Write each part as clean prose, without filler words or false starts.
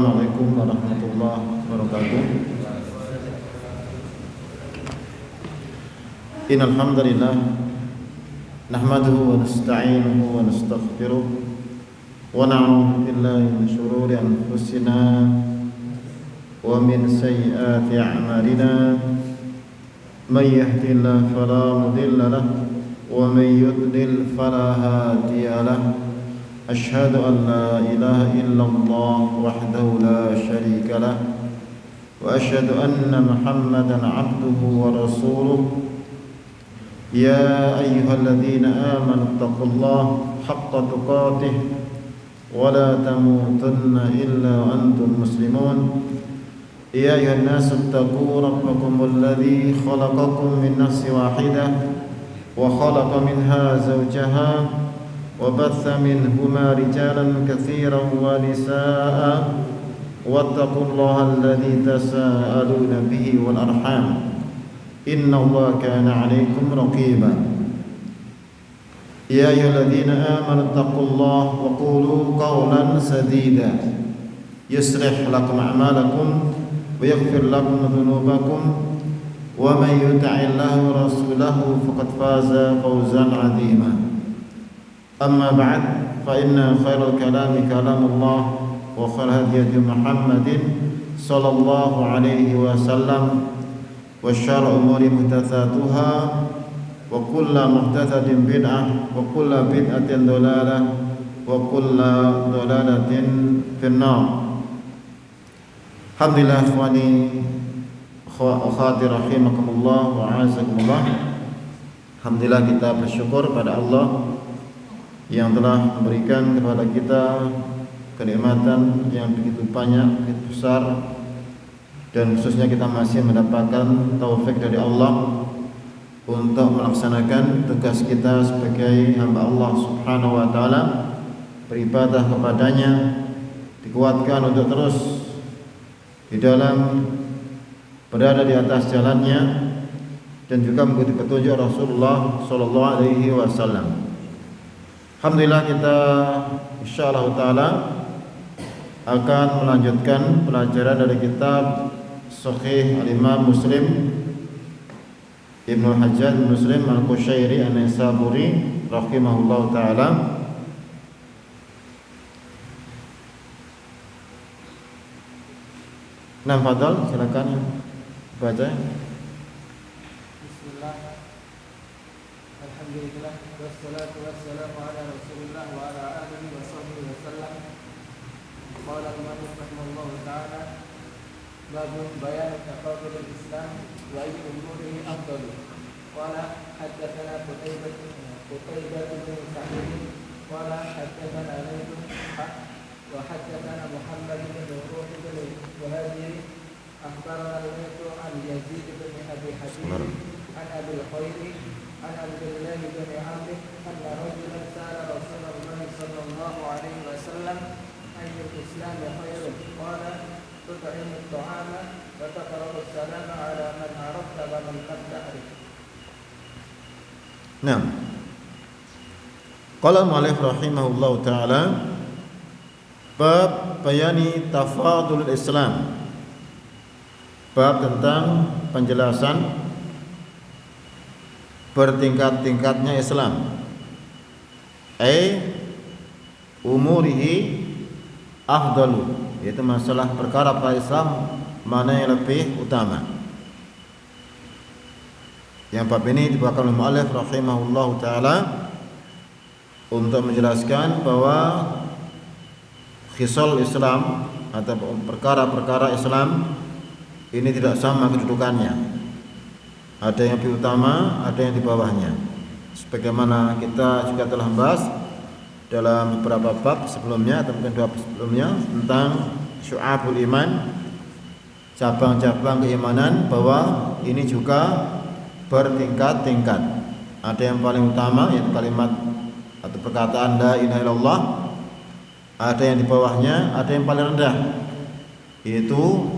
Assalamualaikum warahmatullahi wabarakatuh. Innal hamdalillah nahmaduhu wa nasta'inuhu wa nastaghfiruh wa na'udzu billahi min shururi anfusina wa min sayyiati a'malina. May yahdihillahu fala mudilla lahu wa may yudlil fala hadiya lahu. أشهد أن لا إله إلا الله وحده لا شريك له وأشهد أن محمدا عبده ورسوله. يا أيها الذين آمنوا اتقوا الله حق تقاته ولا تموتن إلا وأنتم مسلمون. يا أيها الناس اتقوا ربكم الذي خلقكم من نفس واحدة وخلق منها زوجها وبث منهما رجالا كثيرا ونساء واتقوا الله الذي تساءلون به والأرحام إن الله كان عليكم رقيبا. يا أيها الذين آمنوا اتقوا الله وقولوا قولا سديدا يصلح لكم أعمالكم ويغفر لكم ذنوبكم ومن يطع الله ورسوله فقد فاز فوزا عظيما. أما بعد فإن خير الكلام كلام الله وخير الهدي محمد صلى الله عليه وسلم وشر الأمور محدثاتها وكل محدثة بدعة وكل بدعة ضلالة وكل ضلالة في النار. Alhamdulillah ikhwani akhwati rahimakumullah wa a'azakumullah. Alhamdulillah kita bersyukur pada Allah yang telah memberikan kepada kita kenikmatan yang begitu banyak, begitu besar, dan khususnya kita masih mendapatkan taufik dari Allah untuk melaksanakan tugas kita sebagai hamba Allah Subhanahu wa taala, beribadah kepadanya, dikuatkan untuk terus di dalam berada di atas jalannya dan juga mengikuti petunjuk Rasulullah sallallahu alaihi wasallam. Alhamdulillah kita insyaallah taala akan melanjutkan pelajaran dari kitab Sahih Al-Imam Muslim Ibnu Hajjaj Muslim Al-Qushairi An-Naisaburi rahimahullahu taala. Nah, fadhal silakan baca. Alhamdulillah wassalatu wassalamu ala Rasulillah wa ala alihi wa sahbihi wasallam. Qala al-Imam rahimahullahu ta'ala babun bayan tafadul al-Islam wa ayyu umurihi afdalu. Qala haddatsana Qutaibah bin Sa'id qala haddatsana Layth wa haddatsana Muhammad bin Ruh bin Wahid akhbarana Layth an Yazid bin Abi Habib an Abi al-Khairi عن عبد الله بن عمرو أن رجلا سأل رسول الله صلى الله عليه وسلم أي الإسلام خير؟ قال تطعم الطعام وتقرأ السلام على من عرفت ومن لم تعرف. Nah, qala al-mu'allif rahimahullahu ta'ala bab bayani tafadul Islam, bab tentang penjelasan bertingkat-tingkatnya Islam. Umurihi afdalu, yaitu masalah perkara pada Islam mana yang lebih utama. Yang bab ini dibawakan oleh mu'allif rahimahullahu taala untuk menjelaskan bahwa khisal Islam atau perkara-perkara Islam ini tidak sama kedudukannya. Ada yang lebih utama, ada yang di bawahnya. Sebagaimana kita juga telah membahas dalam beberapa bab sebelumnya atau mungkin dua bab sebelumnya tentang syu'abul iman, cabang-cabang keimanan, bahwa ini juga bertingkat-tingkat. Ada yang paling utama yaitu kalimat atau perkataan la ilaha illallah. Ada yang di bawahnya, ada yang paling rendah, yaitu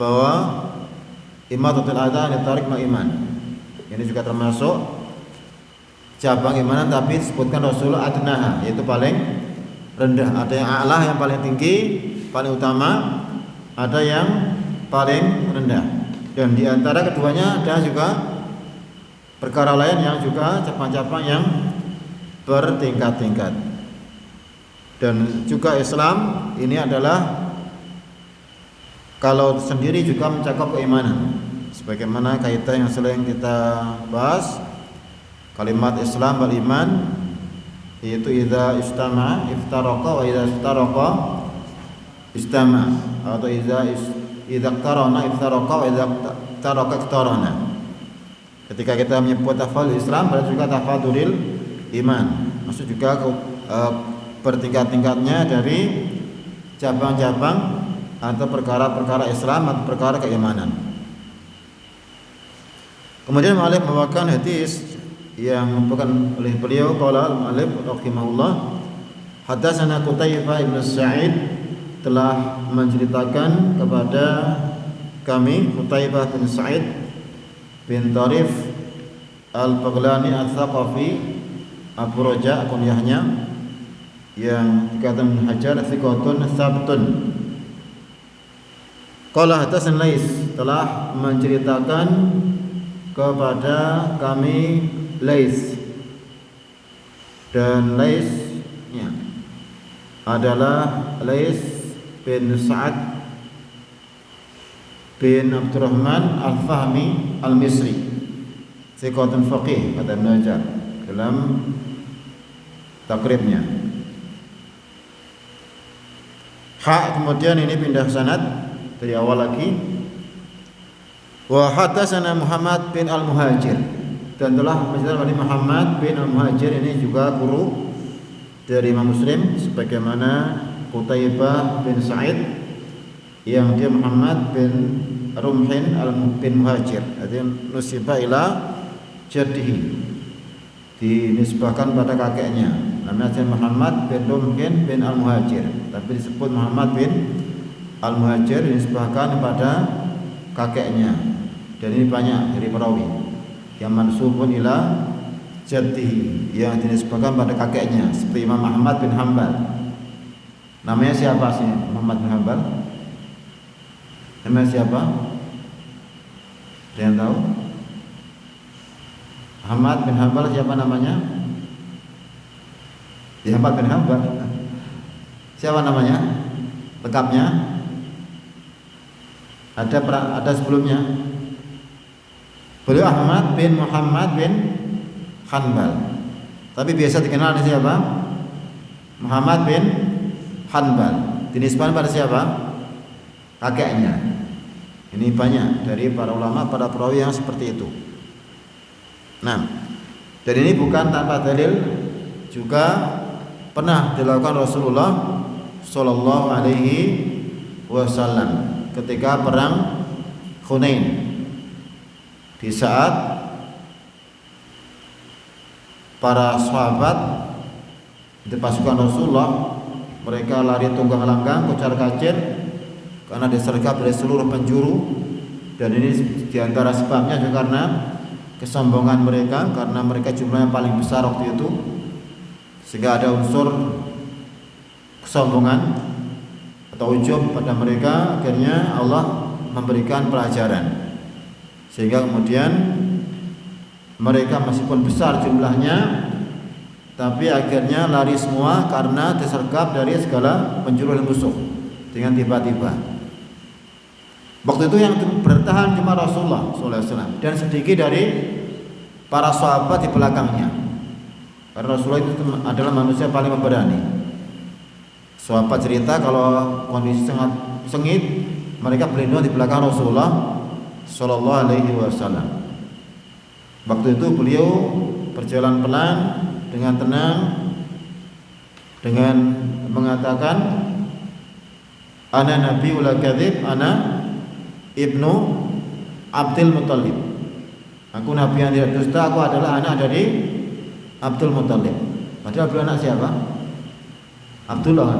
bahwa imatatul adha li tariq iman. Ini juga termasuk cabang imanan, tapi disebutkan Rasulullah adnaha, yaitu paling rendah. Ada yang a'lah yang paling tinggi, paling utama, ada yang paling rendah. Dan di antara keduanya ada juga perkara lain yang juga cabang-cabang yang bertingkat-tingkat. Dan juga Islam ini adalah kalau sendiri juga mencakup keimanan. Sebagaimana kaitan yang sering kita bahas, kalimat Islam wal iman, yaitu idza istama iftaraqa wa idza iftaraqa istama, atau idza iqtarana iftaraqa wa idza iftaraqa iqtarana. Ketika kita menyebut tafadhul Islam, berarti juga tafadhulil iman. Maksud juga bertingkat-tingkatnya dari cabang-cabang atau perkara-perkara Islam atau perkara keimanan. Kemudian mu'allif membawakan hadis yang bukan oleh beliau, qala al-mu'allif rahimahullah, hadatsana Qutaibah bin Sa'id, telah menceritakan kepada kami Qutaibah bin Sa'id bin Tarif al-Baghlani al-Thaqafi Abu Raja kunyahnya, yang dikatakan Hajar thiqatun sabtun. Qala hadatsana Lais, telah menceritakan kepada kami Lais, dan Lais adalah Lais bin Sa'ad bin Abdurrahman Al-Fahmi Al-Misri, thiqatun faqih, kata Ibnu Hajar dalam takribnya. Kemudian ini pindah sanad dari awal lagi. Wa hadatsana Muhammad bin Al-Muhajir, dan telah menceritakan Muhammad bin Al-Muhajir, ini juga guru dari Imam Muslim, sebagaimana Qutaibah bin Sa'id yang dia Muhammad bin Rumhin bin Muhajir, artinya nusiba ila jaddihi, dinisbahkan pada kakeknya. Namanya Muhammad bin Rumhin bin Al-Muhajir, tapi disebut Muhammad bin Al-Muhajir, dinisbahkan pada kakeknya. Dan ini banyak dari perawi yang mansubun ila jaddihi, yang dinisbahkan pada kakeknya, seperti Imam Ahmad bin Hanbal. Namanya siapa sih Muhammad bin Hanbal? Namanya siapa? Ada yang tahu? Ahmad bin Hanbal siapa namanya? Ahmad bin Hanbal. Siapa namanya? Lengkapnya? Ada sebelumnya. Beliau Ahmad bin Muhammad bin Hanbal, tapi biasa dikenal di siapa? Muhammad bin Hanbal. Dinisbahkan pada siapa? Kakeknya. Ini banyak dari para ulama, para perawi yang seperti itu. Nah, dan ini bukan tanpa dalil, juga pernah dilakukan Rasulullah Sallallahu Alaihi Wasallam ketika perang Hunain. Di saat para sahabat di pasukan Rasulullah, mereka lari tunggang langgang, kocar kacir, karena disergap dari seluruh penjuru. Dan ini diantara sebabnya juga karena kesombongan mereka, karena mereka jumlahnya paling besar waktu itu, sehingga ada unsur kesombongan atau ujub pada mereka. Akhirnya Allah memberikan pelajaran, sehingga kemudian mereka meskipun besar jumlahnya, tapi akhirnya lari semua karena disergap dari segala penjuru musuh dengan tiba-tiba. Waktu itu yang bertahan cuma Rasulullah SAW dan sedikit dari para sahabat di belakangnya, karena Rasulullah itu adalah manusia paling pemberani. Sahabat cerita kalau kondisi sangat sengit, mereka berlindung di belakang Rasulullah Sallallahu Alaihi Wasallam. Waktu itu beliau berjalan pelan dengan tenang, dengan mengatakan, ana nabiul kadzib, ana ibnu Abdul Muttalib. Aku nabi yang tidak dusta, aku adalah anak dari Abdul Muttalib. Padahal beliau anak siapa? Abdullah,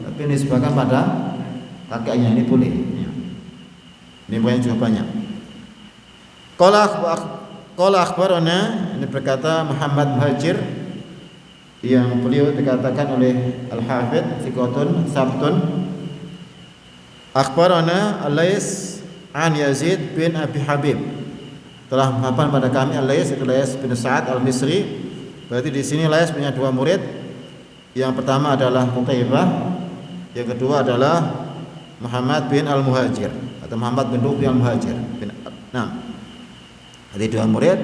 tapi nisbahkan pada kakeknya. Ini boleh. Ini banyak juga banyak. Qala akhbarana, ini berkata Muhammad Muhajir, yang beliau dikatakan oleh Al-Hafidz thiqatun sabtun, Akhbarana Al-Lais an Yazid bin Abi Habib. Telah hafal pada kami Al-Lais itu Lais bin Sa'ad Al-Misri. Berarti di sini Lais punya dua murid. Yang pertama adalah Qutaibah, yang kedua adalah Muhammad bin Al-Muhajir atau Muhammad bin Rubi Al-Muhajir. Nah, ada dua murid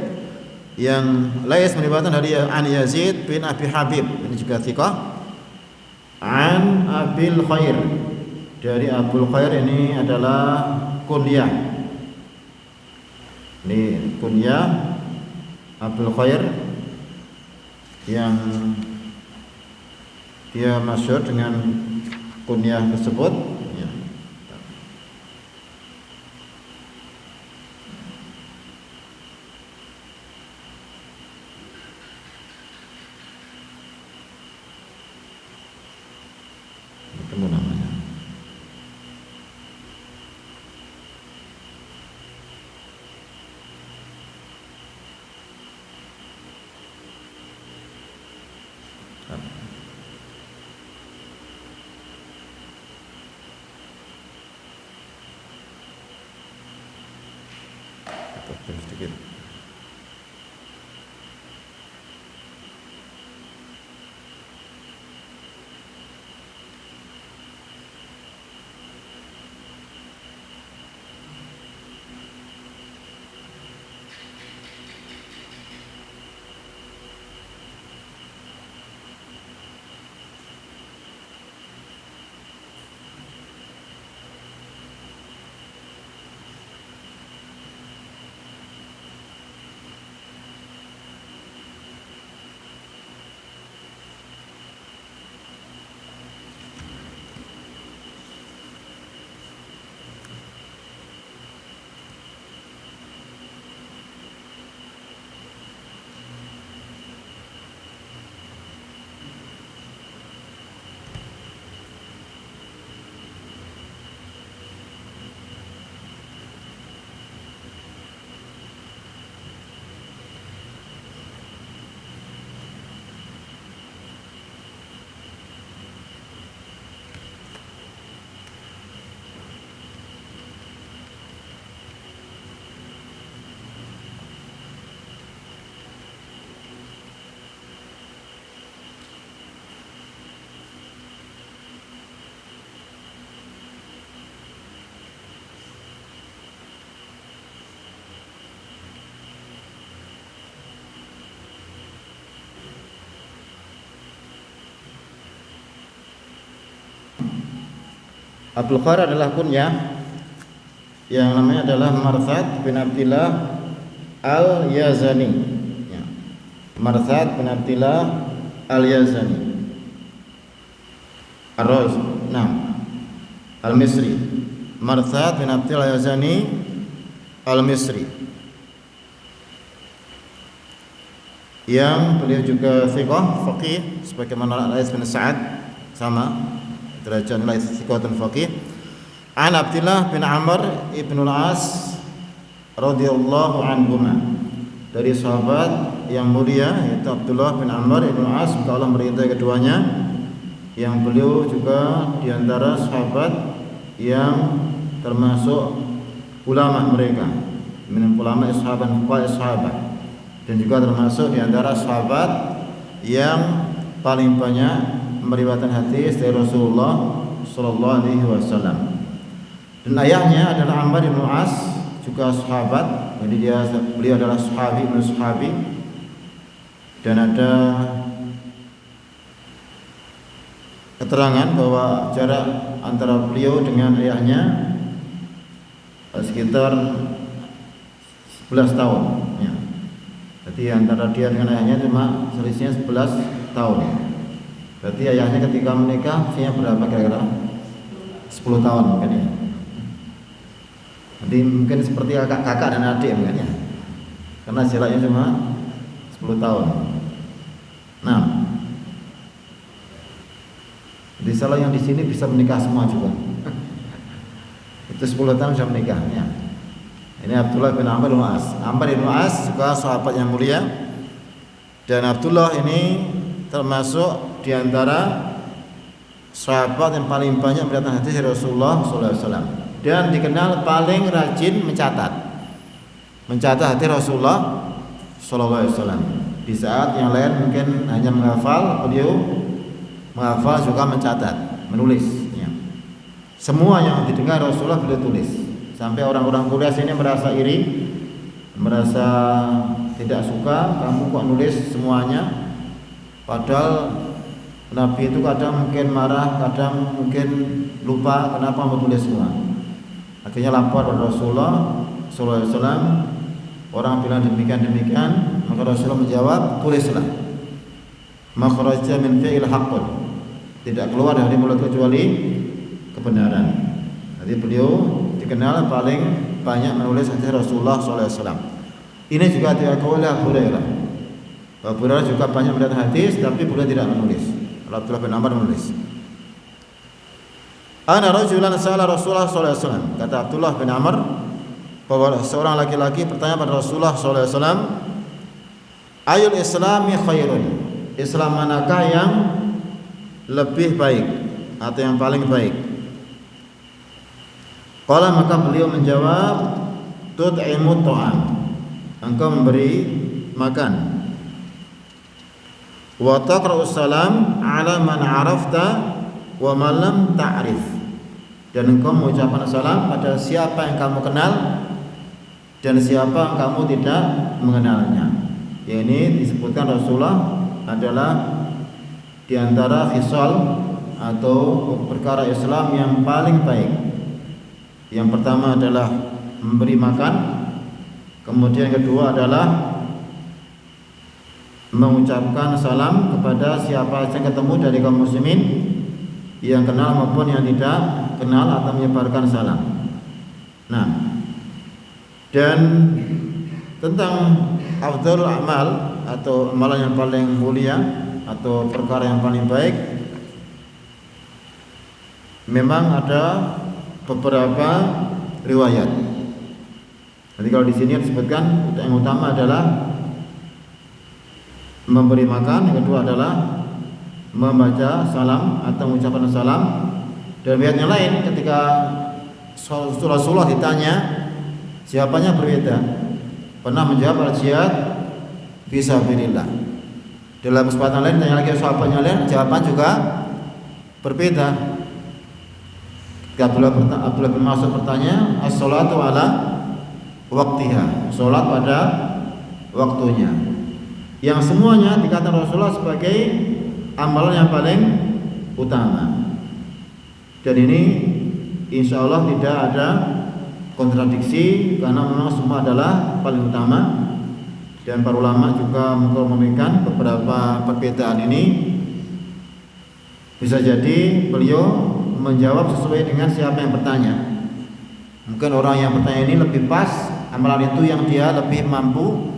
yang Lais meriwayatkan dari an Yazid bin Abi Habib, ini juga thiqah, an Abil Khair, dari Abul Khair, ini adalah kunyah. Ini kunyah Abul Khair yang dia masyhur dengan kunyah tersebut. Ya. Ketemu namanya. Sedikit. Abul Khair adalah kunyah yang namanya adalah Marthad bin Abdillah Al-Yazani. Ya. Marthad bin Abdillah Al-Yazani. Ar-Raz. Nah, Al-Misri. Marthad bin Abdillah Al-Yazani Al-Misri. Yang beliau juga thiqah, faqih sebagaimana Lais bin Sa'ad, sama derajat nilai thiqatun faqih. An Abdullah bin Amr ibn al-As radhiyallahu anhuma, dari sahabat yang mulia yaitu Abdullah bin Amr ibn al-As, Allah meridai keduanya, yang beliau juga diantara sahabat yang termasuk ulama mereka, min ulama sahabat fuqaha sahabat, dan juga termasuk diantara sahabat yang paling banyak meriwayatkan hadis dari Rasulullah sallallahu alaihi wasallam. Dan ayahnya adalah Amr bin As, juga sahabat. Jadi beliau adalah sahabi bin sahabi. Dan ada keterangan bahwa jarak antara beliau dengan ayahnya sekitar 11 tahun ya. Jadi antara dia dengan ayahnya cuma selisihnya 11 tahun. Berarti ayahnya ketika menikah usianya berapa kira-kira? 10 tahun mungkin ya. Jadi mungkin seperti kakak dan adik mungkin ya. Karena jaraknya cuma 10 tahun. Nah, jadi salah yang di sini bisa menikah semua juga. Itu 10 tahun bisa menikah ya. Ini Abdullah bin Amr bin As. Amr bin As juga sahabat yang mulia. Dan Abdullah ini termasuk di antara sahabat yang paling banyak meriwayatkan hadis dari Rasulullah sallallahu alaihi wasallam dan dikenal paling rajin mencatat hadis Rasulullah sallallahu alaihi wasallam. Di saat yang lain mungkin hanya menghafal, beliau menghafal juga mencatat, menulis ya. Semua yang didengar Rasulullah beliau tulis. Sampai orang-orang Quraisy ini merasa iri, merasa tidak suka, kamu kok nulis semuanya. Padahal Nabi itu kadang mungkin marah, kadang mungkin lupa, kenapa mau tulis semua. Akhirnya lapor kepada Rasulullah sallallahu alaihi wasallam. Orang bilang demikian, maka Rasulullah menjawab, tulislah. Makhraja min fi'il haqqun. Tidak keluar dari mulut kecuali kebenaran. Jadi beliau dikenal paling banyak menulis hadis Rasulullah sallallahu alaihi wasallam. Ini juga diakui oleh Abu Hurairah. Abu Hurairah juga banyak meriwayatkan hadis, tapi beliau tidak menulis. Abdullah bin Amr menulis. Ana rajulan sa'ala Rasulullah sallallahu alaihi wasallam. Kata Abdullah bin Amr bahwa seorang laki-laki bertanya pada Rasulullah sallallahu alaihi wasallam, ayul islami khairun? Islam manakah yang lebih baik atau yang paling baik? Qala, maka beliau menjawab, tud'imut ta'am, engkau memberi makan, wa taqra'us salam ala man 'arafta wa man lam ta'rif, dan engkau mengucapkan salam pada siapa yang kamu kenal dan siapa yang kamu tidak mengenalnya. Ini disebutkan Rasulullah adalah di antara khisal atau perkara Islam yang paling baik. Yang pertama adalah memberi makan, kemudian yang kedua adalah mengucapkan salam kepada siapa saja ketemu dari kaum muslimin, yang kenal maupun yang tidak kenal, atau menyebarkan salam. Nah, dan tentang afdhalul amal atau amalan yang paling mulia atau perkara yang paling baik, memang ada beberapa riwayat. Jadi kalau di sini disebutkan yang utama adalah memberi makan, yang kedua adalah membaca salam atau mengucapkan salam. Dan riwayat yang lain ketika Rasulullah ditanya, siapanya berbeda, pernah menjawab al-jihad fisabilillah. Dalam kesempatan lain tanya lagi sahabatnya lain, jawaban juga berbeda. Abdullah bin Mas'ud bertanya, as-salatu ala waqtiha, salat pada waktunya. Yang semuanya dikatakan Rasulullah sebagai amalan yang paling utama. Dan ini insya Allah tidak ada kontradiksi, karena memang semua adalah paling utama. Dan para ulama juga mengomentkan beberapa perbedaan ini. Bisa jadi beliau menjawab sesuai dengan siapa yang bertanya. Mungkin orang yang bertanya ini lebih pas amalan itu yang dia lebih mampu,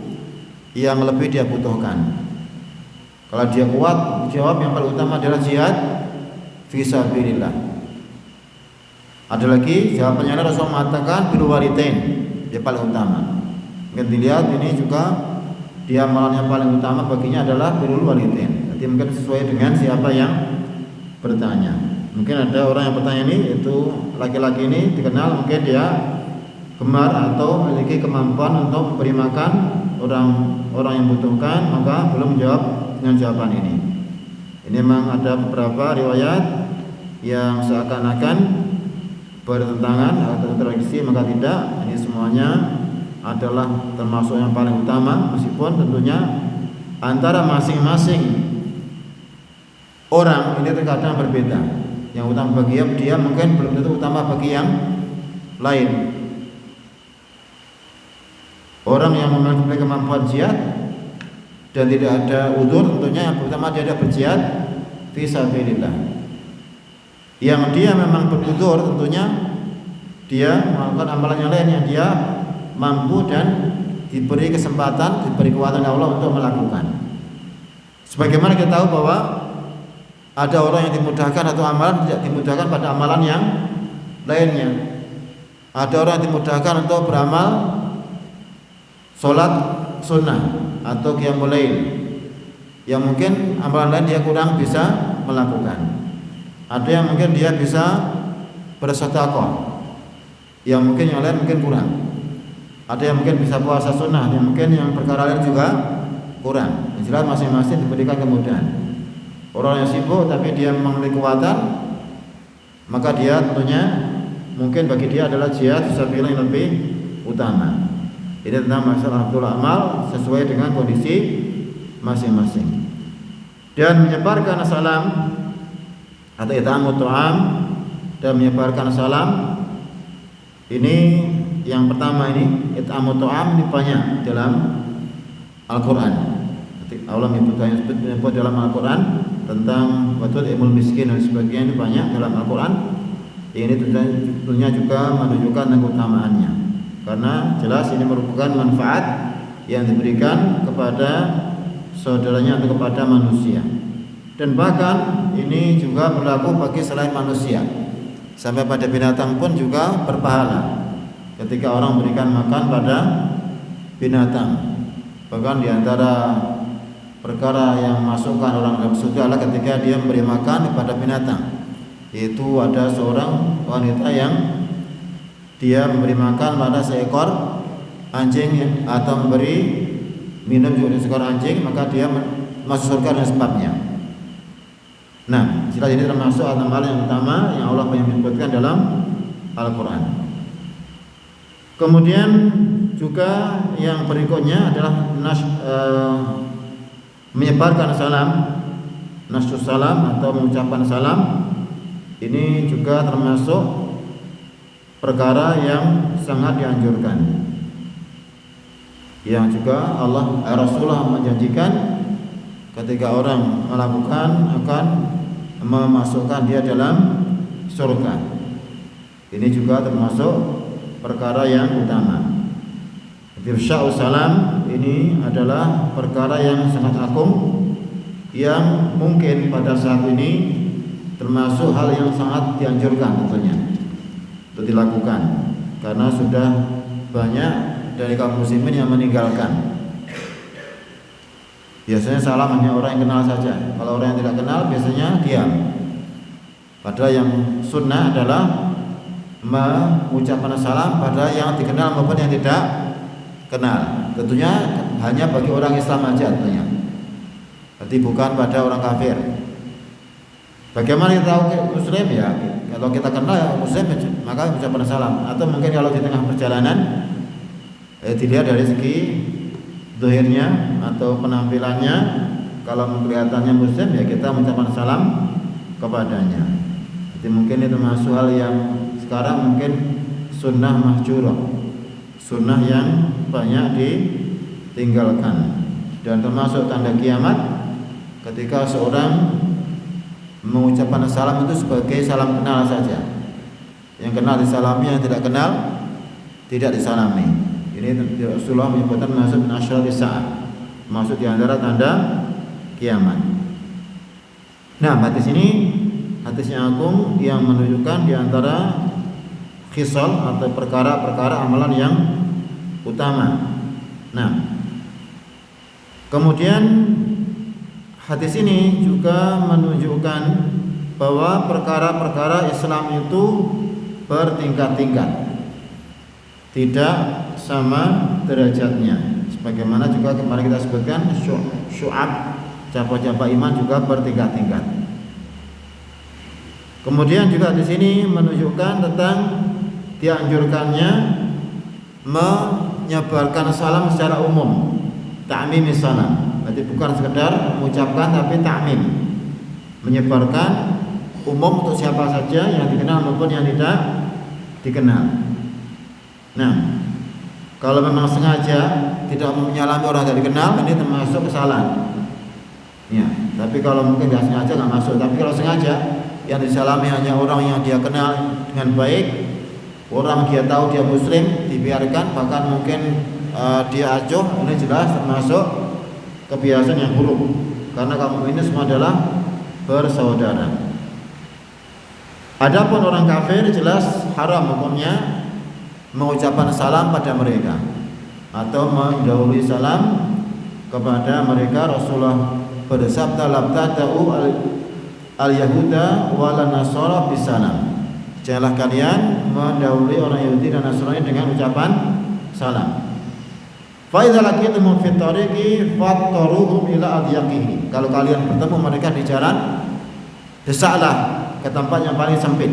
yang lebih dia butuhkan. Kalau dia kuat, jawab yang paling utama adalah jihad fisabilillah. Ada lagi jawabannya adalah Rasul mengatakan bil walidain, dia paling utama. Mungkin dilihat ini juga dia amalan yang paling utama baginya adalah birrul walidain. Jadi mungkin sesuai dengan siapa yang bertanya. Mungkin ada orang yang bertanya ini, yaitu laki-laki ini dikenal mungkin dia gemar atau memiliki kemampuan untuk memberi makan orang yang membutuhkan, maka belum menjawab dengan jawaban ini. Ini memang ada beberapa riwayat yang seakan-akan bertentangan atau kontradiksi, maka tidak. Ini semuanya adalah termasuk yang paling utama, meskipun tentunya antara masing-masing orang ini terkadang berbeda. Yang utama bagi dia mungkin belum tentu utama bagi yang lain. Orang yang memiliki kemampuan jihad dan tidak ada udzur, tentunya yang pertama dia ada berjihad fisabilillah. Yang dia memang berudzur, tentunya dia melakukan amalan yang lain yang dia mampu dan diberi kesempatan, diberi kekuatan Allah untuk melakukan. Sebagaimana kita tahu bahwa ada orang yang dimudahkan atau amalan tidak dimudahkan pada amalan yang lainnya. Ada orang yang dimudahkan untuk beramal sholat sunnah atau qiyamul lail, yang mungkin amalan lain dia kurang bisa melakukan. Ada yang mungkin dia bisa bersedekah, yang mungkin yang lain mungkin kurang. Ada yang mungkin bisa puasa sunnah, yang mungkin yang perkara lain juga kurang. Yang jelas masing-masing diberikan kemudahan. Orang yang sibuk tapi dia memiliki kekuatan, maka dia tentunya mungkin bagi dia adalah jihad fisabilillah yang lebih utama. Ini tentang masalah Abdul Amal sesuai dengan kondisi masing-masing. Dan menyebarkan salam atau it'amut ta'am dan menyebarkan salam ini yang pertama ini it'amut ta'am ini banyak dalam Al-Qur'an. Allah menyebut dalam Al-Qur'an tentang wat'imul miskin dan sebagainya, banyak dalam Al-Qur'an. Ini tentunya juga menunjukkan keutamaannya. Karena jelas ini merupakan manfaat yang diberikan kepada saudaranya atau kepada manusia. Dan bahkan ini juga berlaku bagi selain manusia. Sampai pada binatang pun juga berpahala. Ketika orang memberikan makan pada binatang. Bahkan di antara perkara yang masukkan orang dalam surga adalah ketika dia memberi makan kepada binatang. Yaitu ada seorang wanita yang dia memberi makan pada seekor anjing atau memberi minum juga seekor anjing, maka dia masuk surga dengan sebabnya. Nah, jelas ini termasuk amal yang utama yang Allah menyebutkan dalam Al-Qur'an. Kemudian juga yang berikutnya adalah menyebarkan salam, nasyus salam atau mengucapkan salam. Ini juga termasuk perkara yang sangat dianjurkan, yang juga Rasulullah menjanjikan ketika orang melakukan akan memasukkan dia dalam surga. Ini juga termasuk perkara yang utama. Ifsya'us salam ini adalah perkara yang sangat agung, yang mungkin pada saat ini termasuk hal yang sangat dianjurkan tentunya untuk dilakukan, karena sudah banyak dari kaum muslimin yang meninggalkan. Biasanya salam hanya orang yang kenal saja. Kalau orang yang tidak kenal biasanya diam. Padahal yang sunnah adalah mengucapkan salam pada yang dikenal maupun yang tidak kenal. Tentunya hanya bagi orang Islam saja tentunya. Berarti bukan pada orang kafir. Bagaimana kita tahu muslim ya? Kalau kita kenal ya muslim, maka ucapan salam. Atau mungkin kalau di tengah perjalanan dilihat dari segi zahirnya atau penampilannya, kalau kelihatannya muslim ya kita mengucapkan salam kepadanya. Jadi mungkin itu termasuk hal yang sekarang mungkin sunnah mahjurah, sunnah yang banyak ditinggalkan. Dan termasuk tanda kiamat ketika seorang mengucapkan salam itu sebagai salam kenal saja. Yang kenal disalami, yang tidak kenal tidak disalami. Ini Rasulullah menyebutkan masuk min asyratis saat, masuk di antara tanda kiamat. Nah, hadis ini hadis yang agung yang menunjukkan di antara khisal atau perkara-perkara amalan yang utama. Nah, kemudian hadis ini juga menunjukkan bahwa perkara-perkara Islam itu bertingkat-tingkat, tidak sama derajatnya. Sebagaimana juga kemarin kita sebutkan syu'ab, cabang-cabang iman juga bertingkat-tingkat. Kemudian juga di sini menunjukkan tentang dianjurkannya menyebarkan salam secara umum, ta'mim salam. Berarti bukan sekedar mengucapkan tapi ta'mim, menyebarkan umum untuk siapa saja yang dikenal maupun yang tidak dikenal. Nah, kalau memang sengaja tidak menyalami orang yang dikenal, ini termasuk kesalahan. Ya, tapi kalau mungkin tidak sengaja nggak masuk. Tapi kalau sengaja yang disalami hanya orang yang dia kenal dengan baik, orang dia tahu dia muslim, dibiarkan, bahkan mungkin dia acuh, ini jelas termasuk kebiasaan yang buruk. Karena kamu ini semua adalah bersaudara. Adapun orang kafir jelas haram hukumnya mengucapkan salam pada mereka atau mendahului salam kepada mereka. Rasulullah bersabda, "Labtada'u al-yahuda wala nasara bisalam. Janganlah kalian mendahului orang Yahudi dan Nasrani dengan ucapan salam. Fa idza laqitum fi tariqi fattaruhum ila adyaqihi. Kalau kalian bertemu mereka di jalan, desaklah ke tempat yang paling sempit.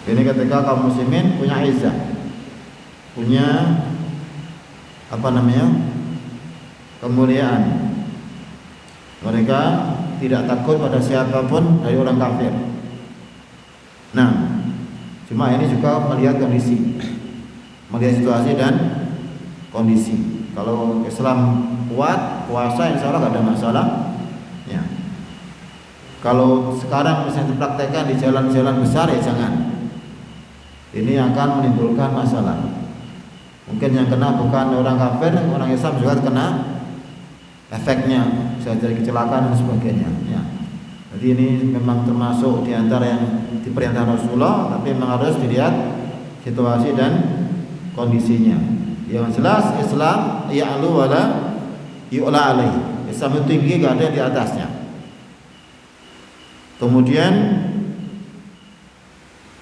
Ini ketika kaum muslimin punya izzah, punya kemuliaan. Mereka tidak takut pada siapapun dari orang kafir. Nah, cuma ini juga melihat kondisi, melihat situasi dan kondisi. Kalau Islam kuat, puasa insya Allah gak ada masalah. Ya. Kalau sekarang misalnya dipraktekkan di jalan-jalan besar ya jangan. Ini akan menimbulkan masalah. Mungkin yang kena bukan orang kafir, orang Islam juga kena efeknya, bisa jadi kecelakaan dan sebagainya. Ya. Jadi ini memang termasuk di antara yang diperintah Rasulullah, tapi memang harus dilihat situasi dan kondisinya. Yang jelas Islam ya'lu wala yu'la alaih. Islam itu tinggi, gak ada yang di atasnya. Kemudian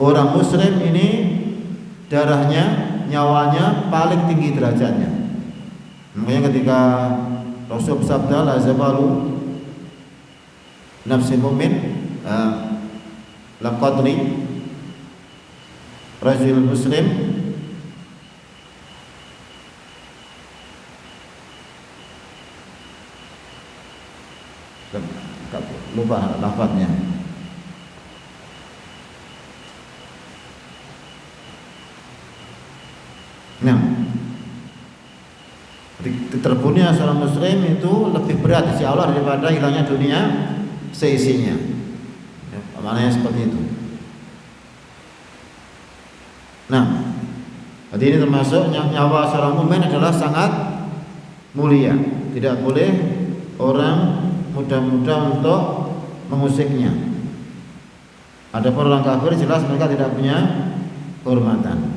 orang muslim ini darahnya, nyawanya paling tinggi derajatnya. Makanya ketika Rasul bersabda la zabalu nafsi mu'min la qadri rajul muslim lupa lafadznya. Nah, terbunuhnya seorang muslim itu lebih berat di sisi Allah daripada hilangnya dunia seisinya. Ya, maknanya seperti itu. Nah, jadi ini termasuk nyawa seorang mukmin adalah sangat mulia. Tidak boleh orang mudah-mudah untuk mengusiknya. Adapun orang kafir jelas mereka tidak punya kehormatan.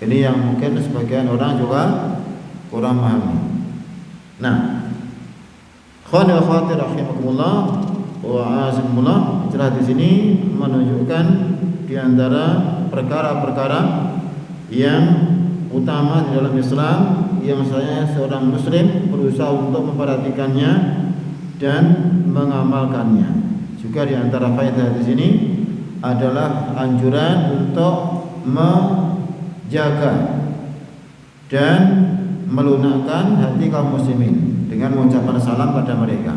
Ini yang mungkin sebagian orang juga kurang memahami. Nah, khawani wa akhwati rahimakumullah wa azikumullah, jelas di sini menunjukkan di antara perkara-perkara yang utama di dalam Islam yang saya seorang muslim berusaha untuk memperhatikannya dan mengamalkannya. Juga di antara faedah di sini adalah anjuran untuk menjaga dan melunakkan hati kaum muslimin dengan mengucapkan salam pada mereka.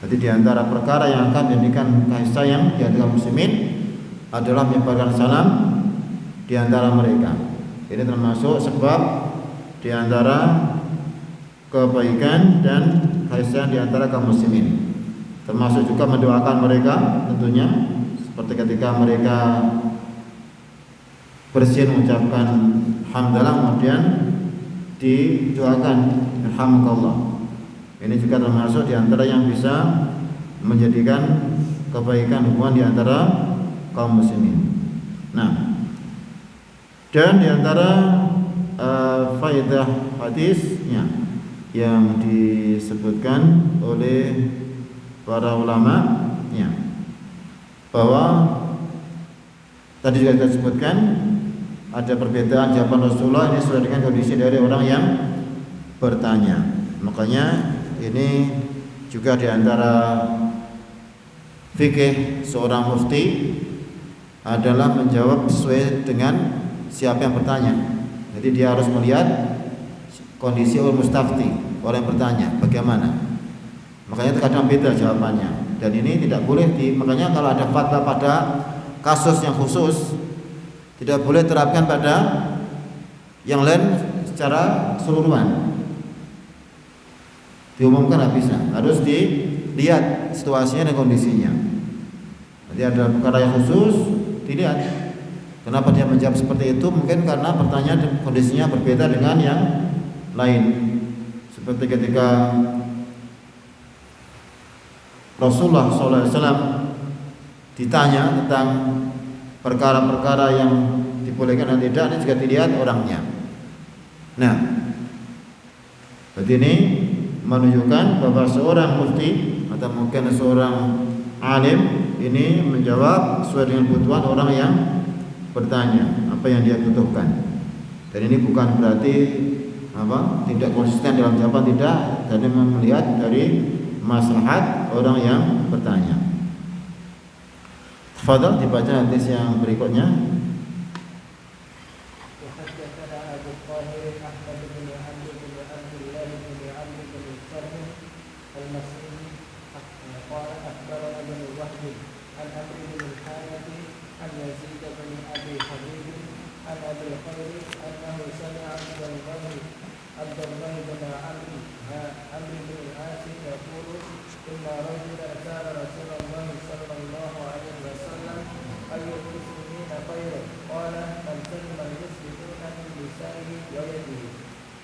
Jadi di antara perkara yang akan menjadikan kasih sayang di hati kaum muslimin adalah menyebarkan salam di antara mereka. Ini termasuk sebab di antara kebaikan dan kasih sayang di antara kaum muslimin. Termasuk juga mendoakan mereka tentunya, seperti ketika mereka bersin mengucapkan hamdalah kemudian didoakan alhamdulillah. Ini juga termasuk di antara yang bisa menjadikan kebaikan hubungan di antara kaum muslimin. Nah, dan di antara faedah hadisnya yang disebutkan oleh para ulama ya, bahwa tadi juga kita sebutkan ada perbedaan jawaban Rasulullah ini sesuai dengan kondisi dari orang yang bertanya. Makanya ini juga di antara fikih seorang mufti adalah menjawab sesuai dengan siapa yang bertanya. Jadi dia harus melihat kondisi orang mustafti, orang yang bertanya bagaimana. Makanya terkadang beda jawabannya. Dan ini tidak boleh makanya kalau ada fatwa pada kasus yang khusus tidak boleh terapkan pada yang lain secara keseluruhan. Diumumkan tidak bisa, harus dilihat situasinya dan kondisinya. Jadi ada perkara yang khusus dilihat. Kenapa dia menjawab seperti itu? Mungkin karena pertanyaan kondisinya berbeda dengan yang lain. Seperti ketika Rasulullah SAW ditanya tentang perkara-perkara yang dibolehkan dan tidak, ini juga dilihat orangnya. Nah, berarti ini menunjukkan bahwa seorang mufti atau mungkin seorang alim ini menjawab sesuai dengan kebutuhan orang yang bertanya, apa yang dia butuhkan. Dan ini bukan berarti tidak konsisten dalam jawaban, tidak, dan melihat dari maslahat orang yang bertanya. Tafadhal dibaca hadis yang berikutnya.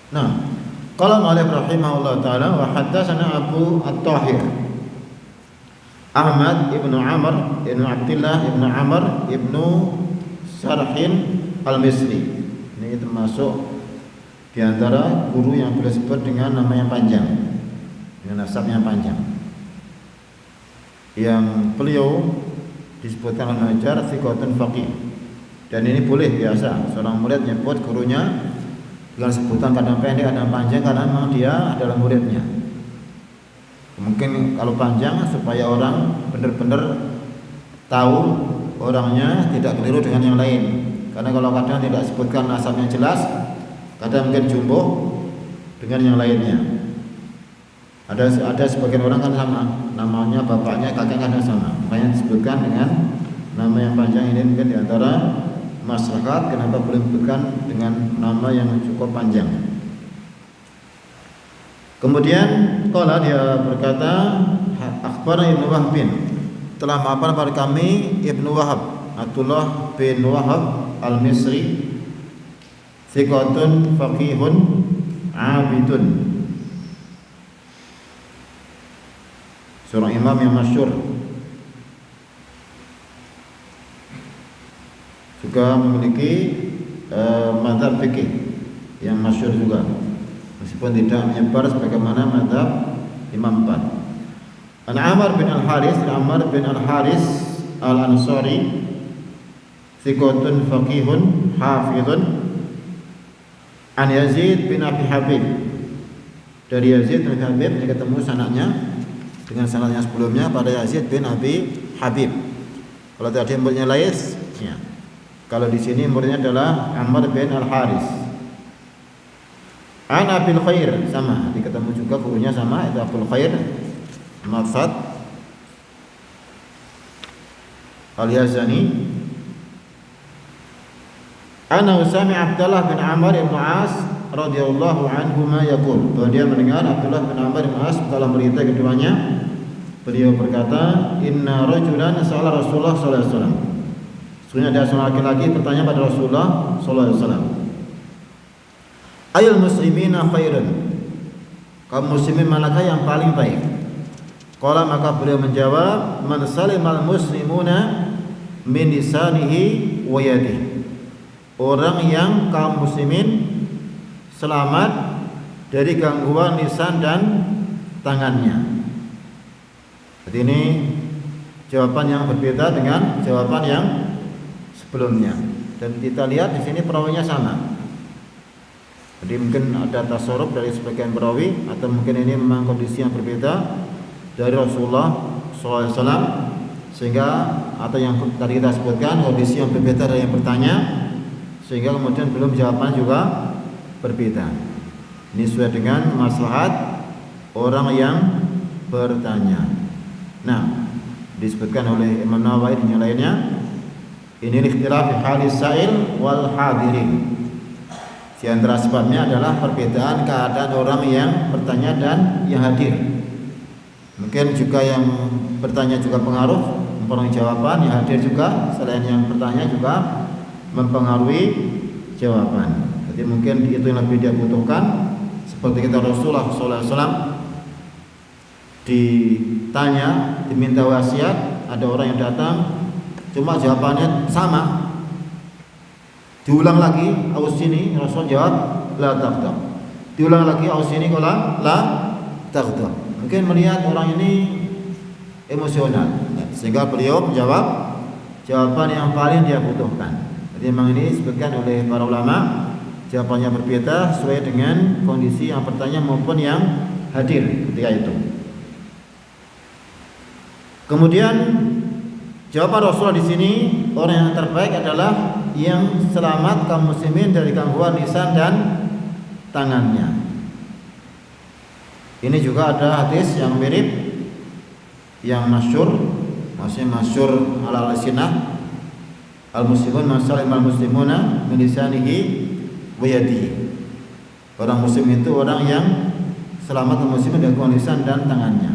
Nah, qala Malik rahimahullah taala wa haddatsana Abu At-Tahir Ahmad ibnu Amr ibnu Abdullah ibnu Amr ibnu Sarhin Al-Misri. Ini termasuk di antara guru yang boleh disebut dengan nama yang panjang, dengan nasab yang panjang. Yang beliau disebutkan oleh Hajar thiqatun faqih. Dan ini boleh biasa seorang murid menyebut gurunya dengan sebutan kadang pendek, kadang panjang, karena memang dia adalah muridnya. Mungkin kalau panjang supaya orang benar-benar tahu orangnya, tidak keliru dengan yang lain. Karena kalau kadang tidak sebutkan nasabnya jelas, kadang mungkin jumbo dengan yang lainnya. Ada sebagian orang kan sama, namanya bapaknya, kakeknya kadang sama, makanya disebutkan dengan nama yang panjang. Ini mungkin diantara masyarakat kenapa boleh disebutkan dengan nama yang cukup panjang. Kemudian qala dia berkata, akhbarana Ibnu Wahb, telah maafkan pada kami Ibnu Wahab, Abdullah bin Wahab Al-Misri, thiqatun faqihun abidun, seorang imam yang masyhur, juga memiliki mazhab fikih yang masyhur juga, meskipun tidak menyebar sebagaimana mazhab Imam 4. An Amr bin Al-Haris, Amr bin Al-Haris Al-Ansari, thiqatun faqihun hafizun, an Yazid bin Abi Habib, dari Yazid bin Abi Habib. Ini ketemu sanadnya dengan sanadnya sebelumnya pada Yazid bin Abi Habib. Kalau tadi muridnya Lais, ya. Kalau di sini muridnya adalah Amr bin Al-Haris. An Abil Khair, sama, diketemu juga gurunya sama, itu Abul Khair Matsad Al-Yazani. Ana Usami Abdullah bin Amr bin As radhiyallahu anhuma yaqul, bahwa dia mendengar Abdullah bin Amr bin As telah berita keduanya, beliau berkata, inna rajulan sa'ala Rasulullah sallallahu alaihi wasallam, sesungguhnya ada seorang laki-laki bertanya pada Rasulullah sallallahu alaihi wasallam, ayul muslimina khairun, kaum muslimin manakah yang paling baik? Qala, maka beliau menjawab, man salimal muslimuna min lisanihi wa yadihi, orang yang kaum muslimin selamat dari gangguan lisan dan tangannya. Jadi ini jawaban yang berbeda dengan jawaban yang sebelumnya. Dan kita lihat di sini perawinya sama. Jadi mungkin ada tasorub dari sebagian perawi, atau mungkin ini memang kondisi yang berbeda dari Rasulullah SAW, sehingga atau yang tadi kita sebutkan kondisi yang berbeda dari yang bertanya, sehingga kemudian belum jawaban juga berbeda. Ini sesuai dengan maslahat orang yang bertanya. Nah, disebutkan oleh Imam Nawawi dan yang lainnya, ini ikhtilaf halis sa'il wal hadirin. Di antara sebabnya adalah perbedaan keadaan orang yang bertanya dan yang hadir. Mungkin juga yang bertanya juga pengaruh mempengaruhi jawaban, yang hadir juga selain yang bertanya juga mempengaruhi jawaban. Jadi mungkin itu yang lebih dia butuhkan. Seperti kita Rasulullah SAW ditanya, diminta wasiat, ada orang yang datang, cuma jawabannya sama. Diulang lagi, ausini, Rasul jawab la taghdab. Diulang lagi, ausini, qala la taghdab. Mungkin melihat orang ini emosional. Sehingga beliau menjawab jawaban yang paling dia butuhkan. Jadi memang ini disebutkan oleh para ulama, jawabannya berbeda sesuai dengan kondisi yang bertanya maupun yang hadir ketika itu. Kemudian jawaban Rasulullah di sini, orang yang terbaik adalah yang selamat kaum muslimin dari gangguan lisan dan tangannya. Ini juga ada hadis yang mirip, yang masyhur, maksudnya masyhur ala al-sinah, al-muslimun man salima al-muslimuna min lisanihi wa yadihi. Orang muslim itu orang yang selamat kaum muslimin dari gangguan lisan dan tangannya.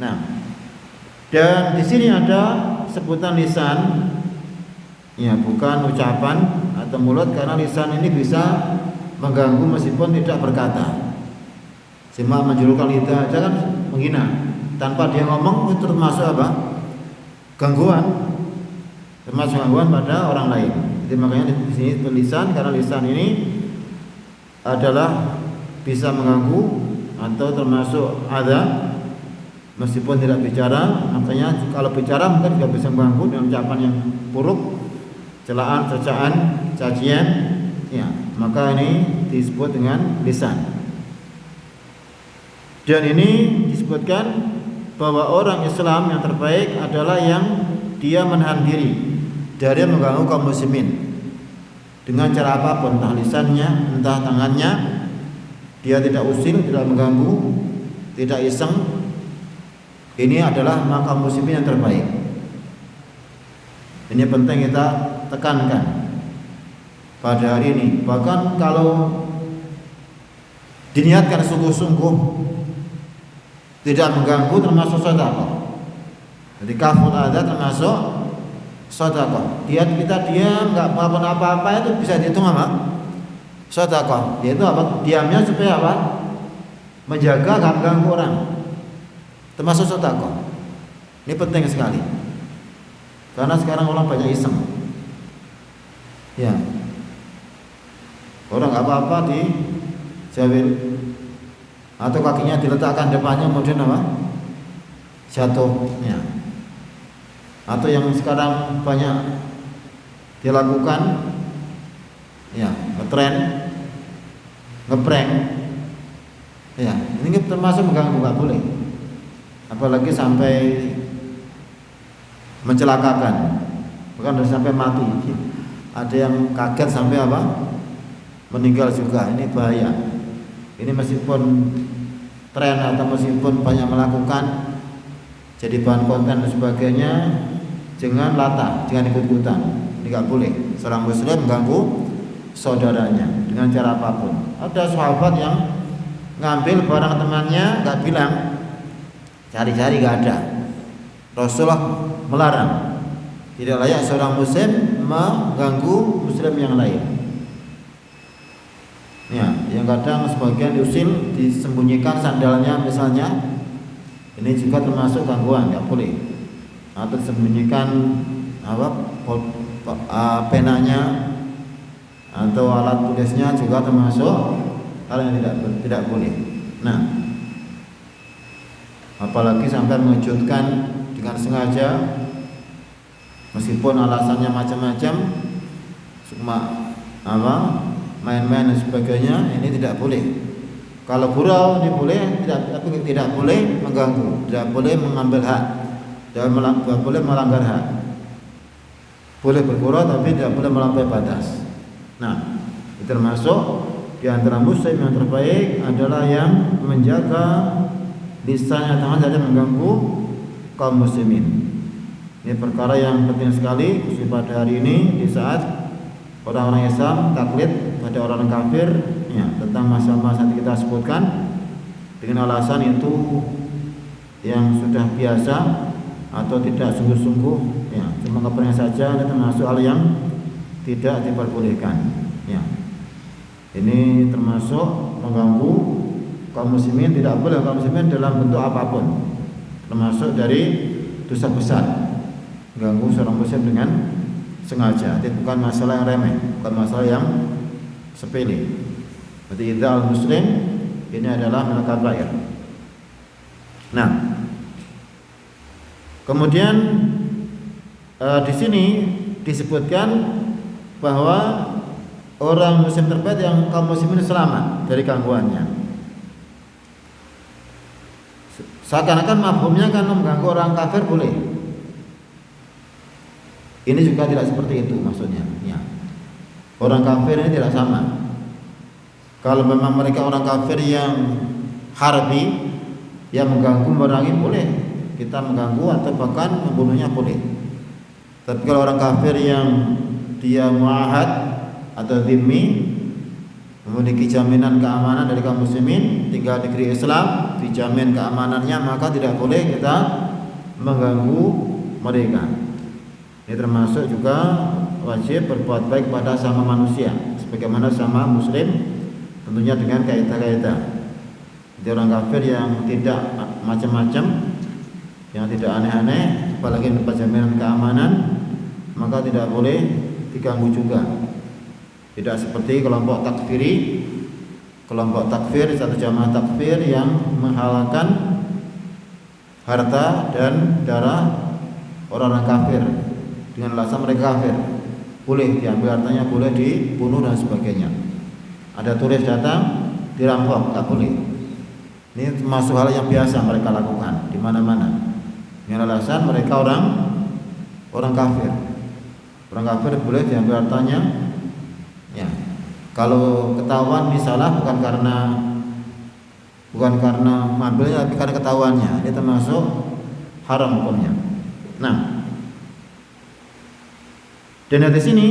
Nah, dan di sini ada sebutan lisan, ya bukan ucapan atau mulut, karena lisan ini bisa mengganggu meskipun tidak berkata. Cuma menjulurkan lidah aja kan menghina, tanpa dia ngomong itu termasuk apa? Gangguan, termasuk gangguan pada orang lain. Jadi makanya di sini lisan, karena lisan ini adalah bisa mengganggu atau termasuk ada. Meskipun tidak bicara, makanya kalau bicara mungkin juga bisa mengganggu dengan ucapan yang buruk, celaan, cercaan, cacian, ya, maka ini disebut dengan lisan. Dan ini disebutkan bahwa orang Islam yang terbaik adalah yang dia menahan diri dari mengganggu kaum muslimin dengan cara apapun, entah lisannya, entah tangannya. Dia tidak usil, tidak mengganggu, tidak iseng. Ini adalah maka muslimin yang terbaik. Ini penting kita tekankan pada hari ini. Bahkan kalau diniatkan sungguh-sungguh tidak mengganggu, termasuk sedekah. Jadi kaful adza termasuk sedekah. Kita diam enggak melakukan apa-apa itu bisa dihitung apa? Sedekah. Yaitu apa? Diamnya supaya apa? Menjaga enggak mengganggu orang. Termasuk sedekah. Ini penting sekali. Karena sekarang orang banyak iseng. Ya. Orang enggak apa-apa dijawil atau kakinya diletakkan depannya, kemudian apa? Jatuh. Ya. Atau yang sekarang banyak dilakukan, ya, ngetren, ngeprank. Ya, ini termasuk mengganggu, enggak boleh. Apalagi sampai mencelakakan, bahkan sampai mati. Ada yang kaget sampai apa? Meninggal juga. Ini bahaya. Ini meskipun tren atau meskipun banyak melakukan, jadi bahan konten dan sebagainya, jangan latah, jangan ikut-ikutan. Ini enggak boleh. Seorang muslim mengganggu saudaranya dengan cara apapun. Ada sahabat yang ngambil barang temannya, enggak bilang, cari-cari enggak ada. Rasulullah melarang. Tidak layak seorang muslim mengganggu muslim yang lain. Ya, yang kadang sebagian diusil, disembunyikan sandalnya misalnya, ini juga termasuk gangguan, enggak boleh. Atau disembunyikan penanya atau alat tulisnya juga termasuk hal yang tidak boleh. Nah, apalagi sampai mengejutkan dengan sengaja, meskipun alasannya macam-macam, cuma main-main dan sebagainya, ini tidak boleh. Kalau gurau ini boleh, tapi tidak boleh mengganggu, tidak boleh mengambil hak, tidak boleh melanggar hak. Boleh bergurau tapi tidak boleh melampaui batas. Nah, itu termasuk di antara muslim yang terbaik adalah yang menjaga lisannya, tangan tidak mengganggu kaum muslimin. Ini perkara yang penting sekali pada hari ini, di saat orang-orang Islam taklid pada orang kafir, ya, tentang masalah-masalah yang kita sebutkan dengan alasan itu yang sudah biasa atau tidak sungguh-sungguh, ya, cuma kepengen saja, itu termasuk hal yang tidak diperbolehkan. Ya, ini termasuk mengganggu kaum muslimin. Tidak boleh kaum muslimin dalam bentuk apapun, termasuk dari dosa besar, mengganggu seorang muslim dengan sengaja. Itu bukan masalah yang remeh, bukan masalah yang sepele. Berarti idzal muslim ini adalah minal kabair. Nah, Kemudian di sini disebutkan bahwa orang muslim terbaik yang kaum muslimin selamat dari gangguannya. Seakan-akan mafhumnya kan mengganggu orang kafir boleh. Ini juga tidak seperti itu maksudnya. Ya. Orang kafir ini tidak sama. Kalau memang mereka orang kafir yang harbi, yang mengganggu merangi boleh, kita mengganggu atau bahkan membunuhnya boleh. Tapi kalau orang kafir yang dia muahad atau dhimmi, memiliki jaminan keamanan dari kaum muslimin, tinggal di negeri Islam, dijamin keamanannya, maka tidak boleh kita mengganggu mereka. Ini termasuk juga wajib berbuat baik pada sama manusia, sebagaimana sama muslim, tentunya dengan kaidah-kaidah. Jadi orang kafir yang tidak macam-macam, yang tidak aneh-aneh, apalagi mendapat jaminan keamanan, maka tidak boleh diganggu juga. Tidak seperti kelompok takfir satu jamaah takfir yang menghalalkan harta dan darah orang-orang kafir dengan alasan mereka kafir. Boleh diambil hartanya, boleh dibunuh dan sebagainya. Ada turis datang dirampok, tak boleh. Ini termasuk hal yang biasa mereka lakukan di mana-mana. Dengan alasan mereka orang kafir. Orang kafir boleh diambil hartanya. Ya. Kalau ketahuan misalnya bukan karena mengambilnya, tapi karena ketahuannya, ini termasuk haram hukumnya. Nah, dan di sini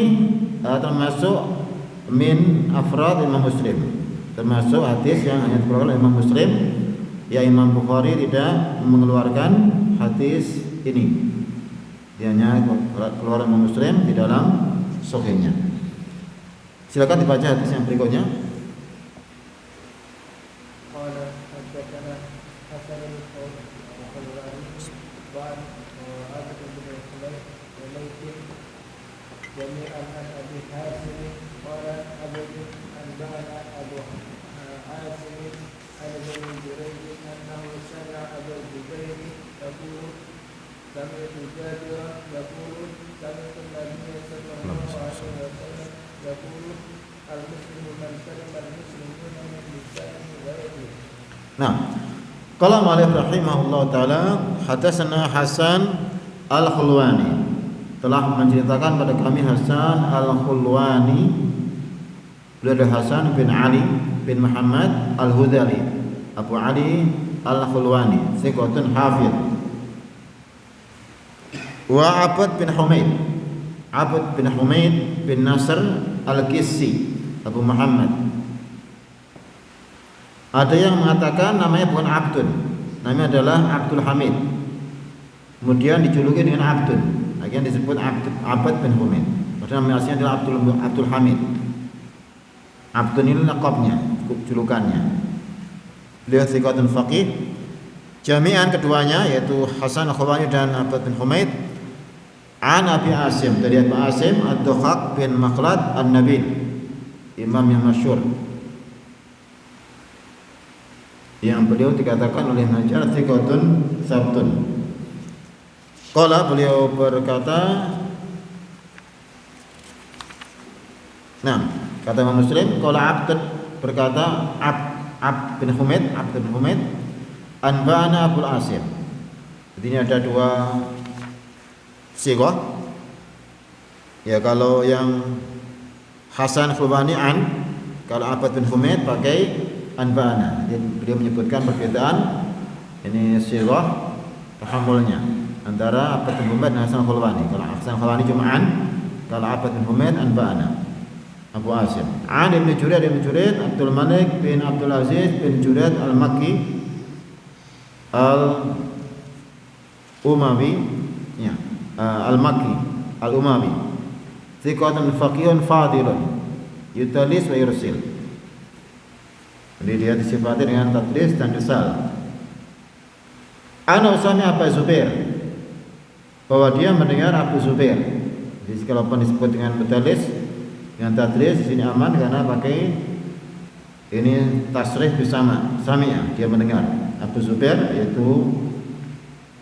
termasuk min afrad Imam Muslim, termasuk hadis yang hanya dikeluarkan oleh Imam Muslim. Ya, Imam Bukhari tidak mengeluarkan hadis ini. Dia hanya keluar Imam Muslim di dalam sahihnya. Silakan dibaca hadis yang berikutnya. Nah, qala Malik rahimahullah taala hadatsana Hasan Al-Khulwani, telah menceritakan pada kami Hasan Al-Khulwani. Beliau adalah Hasan bin Ali bin Muhammad Al-Hudali, Abu Ali Al-Khulwani, thiqatun hafidh. Wa Abd bin Humaid bin Nasr Al-Qissi, Abu Muhammad. Ada yang mengatakan namanya bukan Abdun, namanya adalah Abdul Hamid. Kemudian dijuluki dengan Abdun, akhirnya disebut Abd bin Humaid. Padahal nama aslinya adalah Abdul Hamid. Abdun ini laqabnya, julukannya. Beliau thiqatun faqih. Jami'an keduanya yaitu Hasan Al-Khulwani dan Abd bin Humaid an Abi Asim, dari Abi Asim Ad-Dukhaq bin Makhlad An-Nabil, imam yang masyhur, yang beliau dikatakan oleh Najjar thiqatun sabtun. Qala, beliau berkata, nah, kata Imam Muslim, qala Abd, berkata Abd bin Humaid anba'ana Abul Asim. Jadi ini ada dua sighah. Ya, kalau yang Hasan Khulwani an, kalau Abd bin Humaid pakai anba'ana. Jadi beliau menyebutkan perbedaan ini sighah tahammulnya antara Abd bin Humaid dan Hasan Khulwani. Kalau Hasan Khulwani cuma an, kalau Abd bin Humaid anba'ana Abu Asim. An Ibn Jurayd Abdul Malik bin Abdul Aziz bin Jurayd Al-Makki Al-Umawi, ya, Al-Makki Al-Umawi, thiqatun faqihun fadilun yutalis wa yursil. Jadi dia disifati dengan tadlis dan irsal. Ana usami Abu Zubair, bahwa dia mendengar Abu Zubair. Jadi kalau pun disebut dengan mutalis, dengan tadlis di sini aman karena pakai ini tasrih bersama sami'ah, dia mendengar. Abu Zubair yaitu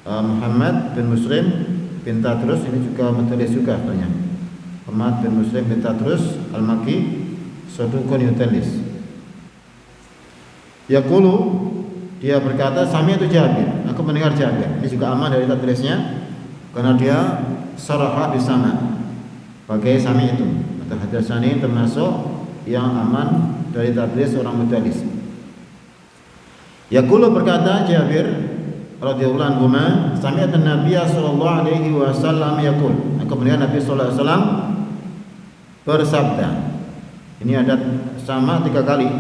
Muhammad bin Muslim bin Tadrus, ini juga mudallis juga katanya. Muhammad bin Muslim bin Tadrus Al-Makki saduqun yudallis. Yaqulu, dia berkata, sami'tu Jabir, aku mendengar Jabir. Ini juga aman dari tadlisnya karena dia saraha bisama pakai sami itu. Atau hadatsani termasuk yang aman dari tadlis orang mudallis. Yaqulu, berkata Jabir radhiyallahu anhu, sami'tu Nabiy sallallahu alaihi wasallam yaqul, aku mendengar Nabi sallallahu alaihi wasallam bersabda. Ini ada sama 3 kali.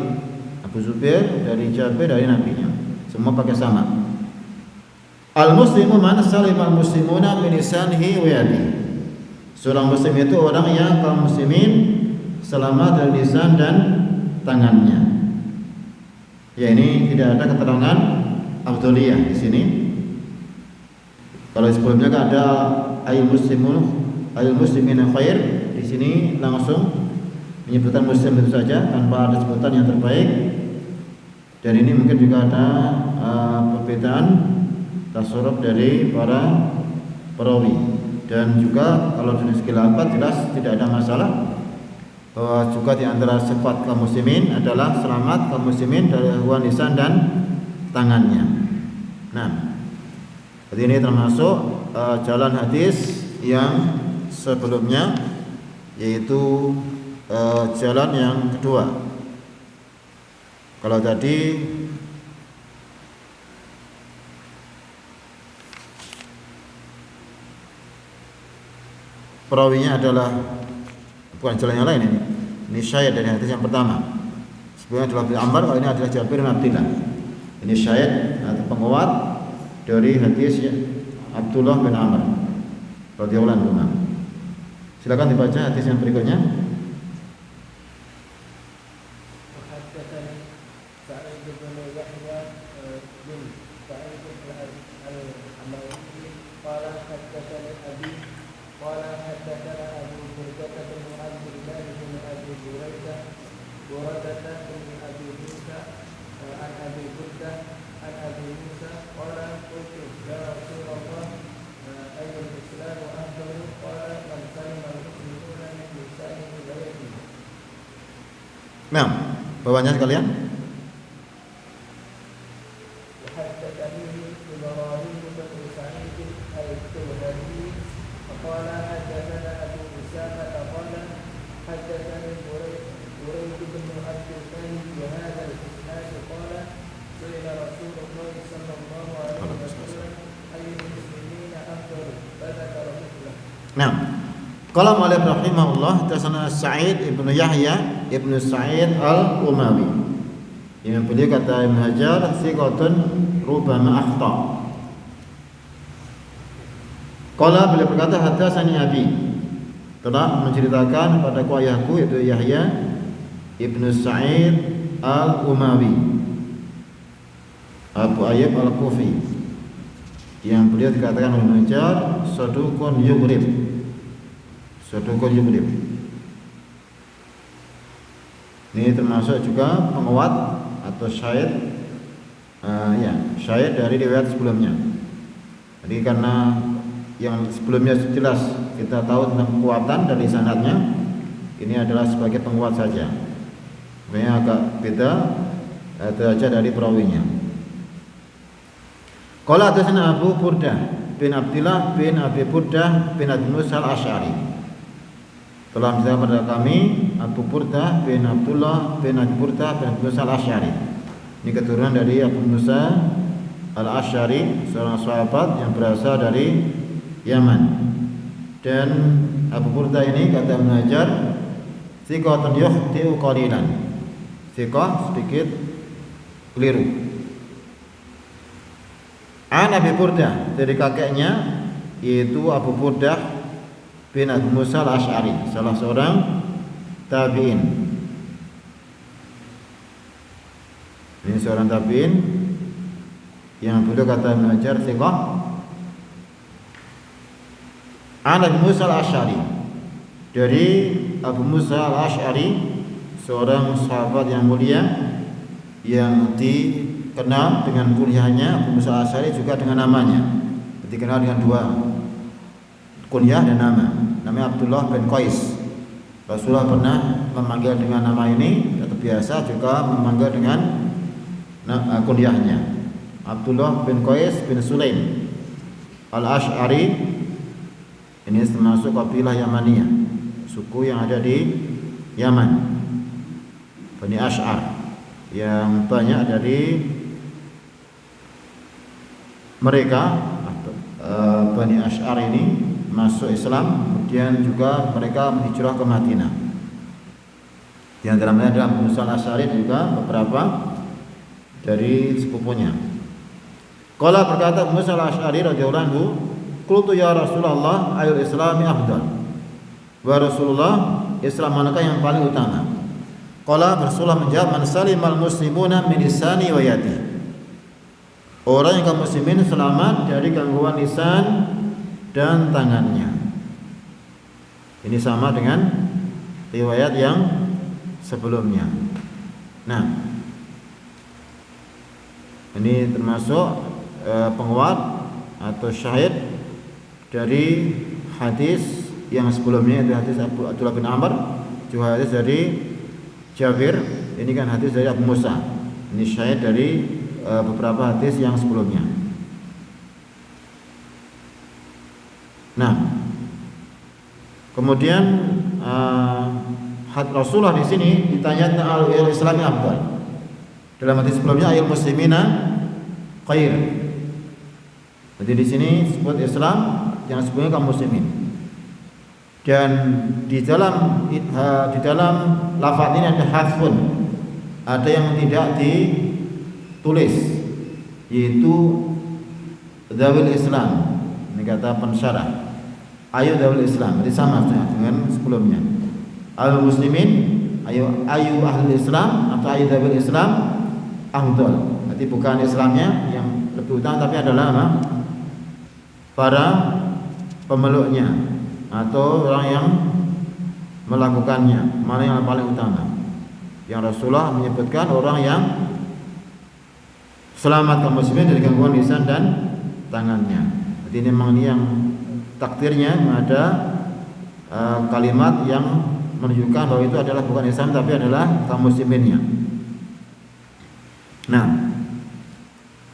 Abu Zubair dari Jabir dari nabinya, semua pakai sama. Al-muslimu man salima al-muslimuna min lisanihi wa yadihi. Seorang muslim itu orang yang kaum muslimin selamat dari lisan dan tangannya. Ya, ini tidak ada keterangan afdhaliyah di sini. Kalau sebelumnya kan ada ayul muslimin khair, di sini langsung menyebutkan muslim itu saja tanpa ada sebutan yang terbaik. Dan ini mungkin juga ada perbedaan tasarruf dari para perawi. Dan juga kalau dari segi lafaz jelas tidak ada masalah, bahwa juga di antara sifat kaum muslimin adalah selamat kaum muslimin dari gangguan lisan dan tangannya. Nah, jadi ini termasuk jalan hadis yang sebelumnya, yaitu jalan yang kedua. Kalau tadi perawinya adalah bukan jalan yang lain, ini syahid dari hadis yang pertama. Sebelumnya adalah bin Amr, kalau ini adalah Jabir bin Abdillah. Ini syahid atau penguat dari hadis Abdullah bin Amr radhiyallahu anhu. Silakan dibaca hadis yang berikutnya. Nah, bawahnya sekalian. Nah, qala Malik rahimahullah, tasana Sa'id ibnu Yahya ibnu Sa'id al-Umawi. Yang beliau kata Ibnu Hajar, thiqatun rubama akhta. Qala, beliau berkata, hadatsani abi, telah menceritakan padaku ayahku, yaitu Yahya ibnu Sa'id al-Umawi, Abu Ayyub al-Kufi, yang beliau dikatakan oleh Ibnu Hajar saduqun yughrib. Saduqun yughrib. Ini termasuk juga penguat atau syahid, syahid dari riwayat sebelumnya. Jadi karena yang sebelumnya jelas kita tahu tentang kekuatan dari sanadnya, ini adalah sebagai penguat saja. Sebenarnya agak beda derajat dari perawinya. Qala hadatsana Abu Burdah bin Abdillah bin Abi Burdah bin Abi Musa al-Asy'ari. Telah menceritakan kepada kami Abu Burdah bin Abdullah bin Abi Burdah bin Abi Musa al-Asy'ari. Ini keturunan dari Abu Musa al-Asy'ari, seorang sahabat yang berasal dari Yaman. Dan Abu Burdah ini kata Ibnu Hajar, thiqatun yukhti'u qalilan. Thiqah, sedikit keliru. An Abi Burdah, dari kakeknya, yaitu Abu Burdah bin Abi Musa al-Asy'ari, salah seorang tabi'in. Ini seorang tabi'in yang beliau kata Ibnu Hajar thiqah. An Abi Musa al-Asy'ari, dari Abu Musa al-Asy'ari, seorang sahabat yang mulia yang dikenal dengan kunyahnya Abu Musa al-Asy'ari, juga dengan namanya dikenal dengan dua kunyah dan nama. Namanya Abdullah bin Qais. Rasulullah pernah memanggil dengan nama ini, atau biasa juga memanggil dengan kunyahnya. Abdullah bin Qais bin Sulaim Al-Ash'ari. Ini termasuk kabilah Yamaniyah, suku yang ada di Yaman, Bani Ash'ar, yang banyak dari mereka Bani Ash'ar ini masuk Islam, kemudian juga mereka hijrah ke Madinah. Di antaranya adalah Musa al-Asy'ari dan juga beberapa dari sepupunya. Qala berkata Musa al-Asy'ari radhiyallahu anhu, qultu ya Rasulullah ayul islami afdal. Wa Rasulullah, Islam manakah yang paling utama? Qala Rasulullah menjawab, man salimal muslimuna min lisani wa yadi. Orang yang kaum muslimin selamat dari gangguan lisan dan tangannya. Ini sama dengan riwayat yang sebelumnya. Nah, ini termasuk penguat atau syahid dari hadis yang sebelumnya, itu hadis Abdullah bin Amr, juga hadis dari Jabir. Ini kan hadis dari Abu Musa. Ini syahid dari beberapa hadis yang sebelumnya. Nah, kemudian Rasulullah di sini ditanya tentang al-Islam yang afdal. Dalam hadis sebelumnya ayul muslimina khair. Jadi di sini sebut Islam, yang sebelumnya kaum muslimin. Dan di dalam lafaz ini ada harfun, ada yang tidak ditulis, yaitu dzawil Islam. Ini kata pensyarah, ayu dzawil Islam, jadi sama dengan sebelumnya. Al muslimin, ayu ahli Islam atau ayu dzawil Islam afdal. Jadi bukan Islamnya yang lebih utama, tapi adalah apa? Para pemeluknya atau orang yang melakukannya, mana yang paling utama. Yang Rasulullah menyebutkan orang yang selamat kaum muslimin dari gangguan lisan dan tangannya. Jadi ini memang ini yang takdirnya ada kalimat yang menunjukkan bahwa itu adalah bukan Islam tapi adalah kaum musliminnya. Nah,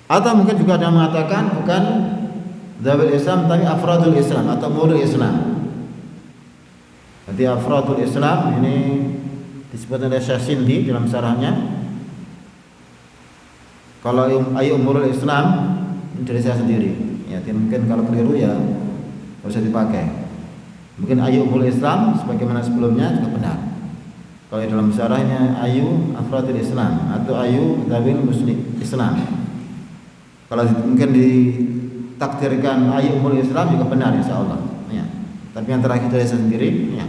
atau mungkin juga ada yang mengatakan bukan dzawil Islam tapi afradul Islam atau murul Islam. Jadi afradul Islam ini disebut oleh Syekh Sindi dalam syarahnya. Kalau ayu umurul Islam ini dari saya sendiri. Ya, mungkin kalau keliru ya tidak usah dipakai. Mungkin ayu umurul Islam sebagaimana sebelumnya juga benar. Kalau dalam syarahnya ayu afradul Islam atau ayu dzawil muslim Islam. Kalau mungkin ditakdirkan ayu umurul Islam juga benar insyaallah. Ya. Tapi yang terakhir dari saya sendiri, ya.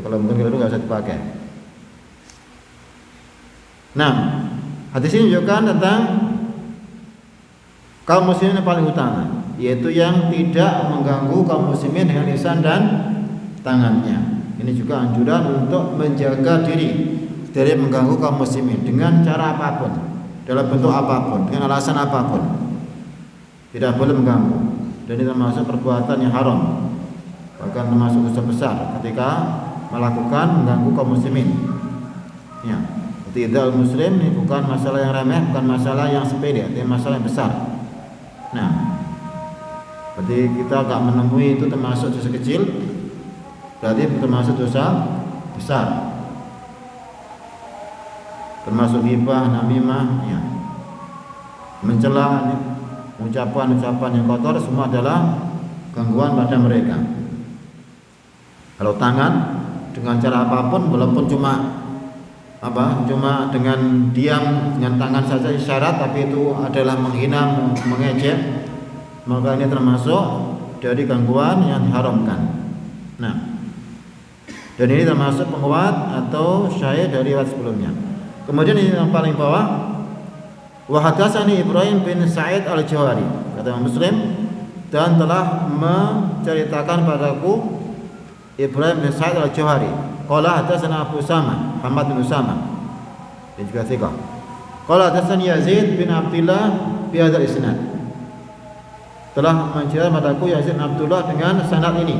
Kalau mungkin keliru tidak usah dipakai. Nah, hadis ini menunjukkan tentang kaum muslimin yang paling utama, yaitu yang tidak mengganggu kaum muslimin dengan lisan dan tangannya. Ini juga anjuran untuk menjaga diri dari mengganggu kaum muslimin dengan cara apapun, dalam bentuk apapun, dengan alasan apapun. Tidak boleh mengganggu. Dan ini termasuk perbuatan yang haram, bahkan termasuk dosa besar ketika melakukan mengganggu kaum muslimin. Ya. Tidak muslim ini bukan masalah yang remeh, bukan masalah yang sepele, ini masalah yang besar. Nah, berarti kita agak menemui itu termasuk dosa kecil, berarti termasuk dosa besar. Termasuk ghibah, namimah, ya. Mencela, ucapan-ucapan yang kotor, semua adalah gangguan pada mereka. Kalau tangan dengan cara apapun, walaupun cuma dengan diam, dengan tangan saja isyarat, tapi itu adalah menghina, mengejek, maka ini termasuk dari gangguan yang diharamkan. Nah, dan ini termasuk penguat atau syahid dari riwayat sebelumnya. Kemudian ini yang paling bawah, wa hadatsani Ibrahim bin Sa'id al-Jawhari, kata Muslim, dan telah menceritakan padaku Ibrahim bin Sa'id al-Jawhari. Qala hadatsana Abu Usama, Muhammad bin Usama, dan juga thiqah. Qala hadatsani Yazid bin Abdullah bi hadzal isnad. telah menceritakan padaku Yazid bin Abdullah dengan sanad ini,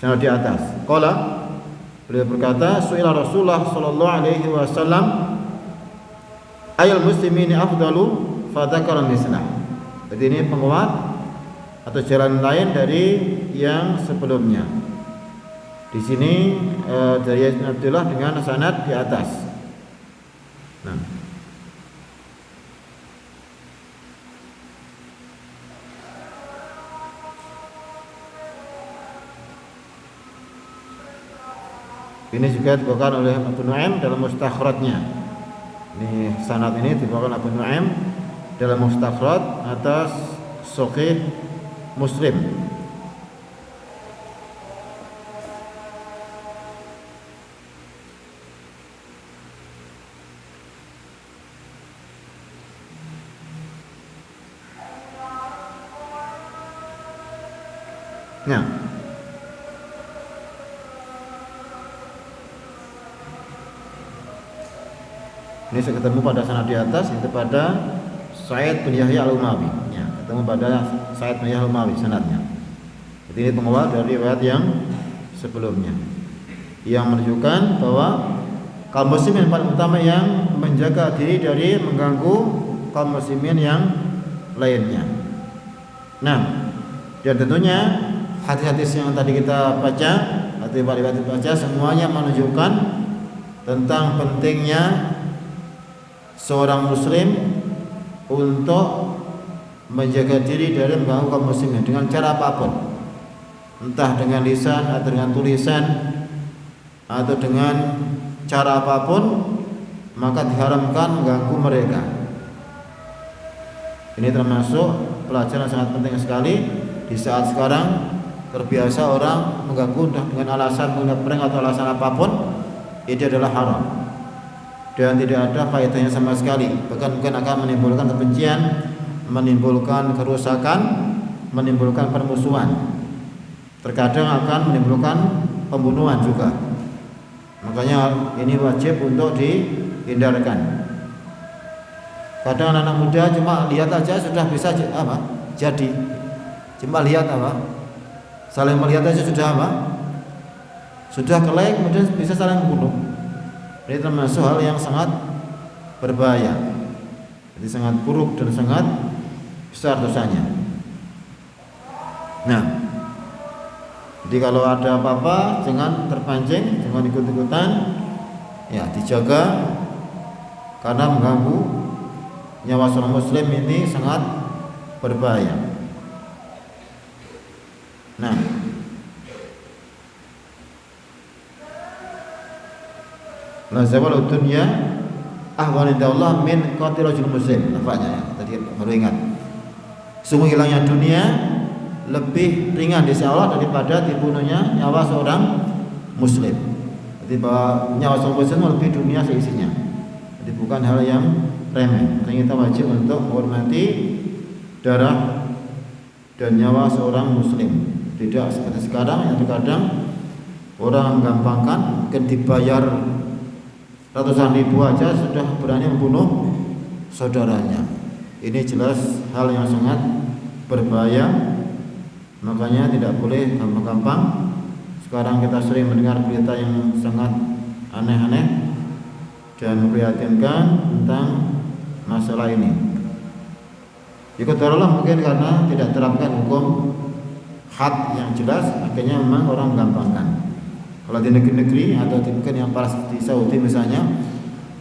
sanad di atas. Qala, beliau berkata, su'ila Rasulullah sallallahu alaihi wasallam ayul muslimini afdalu fa dzakara mislah. Jadi ini penguat atau jalan lain dari yang sebelumnya. Di sini dari Yazid bin Abdullah dengan sanad di atas. Nah, ini juga dibawakan oleh Abu Nu'aim dalam Mustakhradnya. Ini sanad ini dibawakan Abu Nu'aim dalam Mustakhrad atas Sahih Muslim. Nah, ini saya ketemu pada sanad di atas, itu pada Sa'id bin Yahya Al-Umawi. Ya, ketemu pada Sa'id bin Yahya Al-Umawi sanadnya. Jadi ini penguat dari riwayat yang sebelumnya, yang menunjukkan bahwa kaum muslimin yang paling utama yang menjaga diri dari mengganggu kaum muslimin yang lainnya. Nah, dan tentunya hadis-hadis yang tadi kita baca, atau riwayat baca, semuanya menunjukkan tentang pentingnya seorang muslim untuk menjaga diri dari mengganggu kaum muslimin dengan cara apapun, entah dengan lisan atau dengan tulisan atau dengan cara apapun, maka diharamkan mengganggu mereka. Ini termasuk pelajaran sangat penting sekali di saat sekarang. Terbiasa orang mengganggu entah dengan alasan prank atau alasan apapun, itu adalah haram dan tidak ada faedahnya sama sekali. Bahkan mungkin akan menimbulkan kebencian, menimbulkan kerusakan, menimbulkan permusuhan. Terkadang akan menimbulkan pembunuhan juga. Makanya ini wajib untuk dihindarkan. Kadang anak muda cuma lihat aja sudah bisa jadi. Cuma lihat saling melihat aja sudah sudah kelek, kemudian bisa saling membunuh. Ini termasuk hal yang sangat berbahaya. Jadi sangat buruk dan sangat besar dosanya. Nah, jadi kalau ada apa-apa jangan terpancing, jangan ikut-ikutan, ya dijaga, karena mengganggu nyawa seorang muslim ini sangat berbahaya. Nah, la zawal dunya ahwan indallah min qatil rajul muslim. Nampaknya ya, tadi baru ingat. Sungguh hilangnya dunia lebih ringan di sisi Allah daripada dibunuhnya nyawa seorang muslim. Jadi bahwa nyawa seorang muslim lebih dunia seisinya. Jadi bukan hal yang remeh. Kita wajib untuk menghormati darah dan nyawa seorang muslim. Tidak seperti sekarang yang terkadang orang menggampangkan, mungkin dibayar ratusan ribu aja sudah berani membunuh saudaranya. Ini jelas hal yang sangat berbahaya. Makanya tidak boleh gampang-gampang. Sekarang kita sering mendengar berita yang sangat aneh-aneh dan memprihatinkan tentang masalah ini. Ikut Allah mungkin karena tidak terapkan hukum had yang jelas, akhirnya memang orang menggampangkan. Kalau di negeri-negeri atau mungkin yang di Saudi misalnya,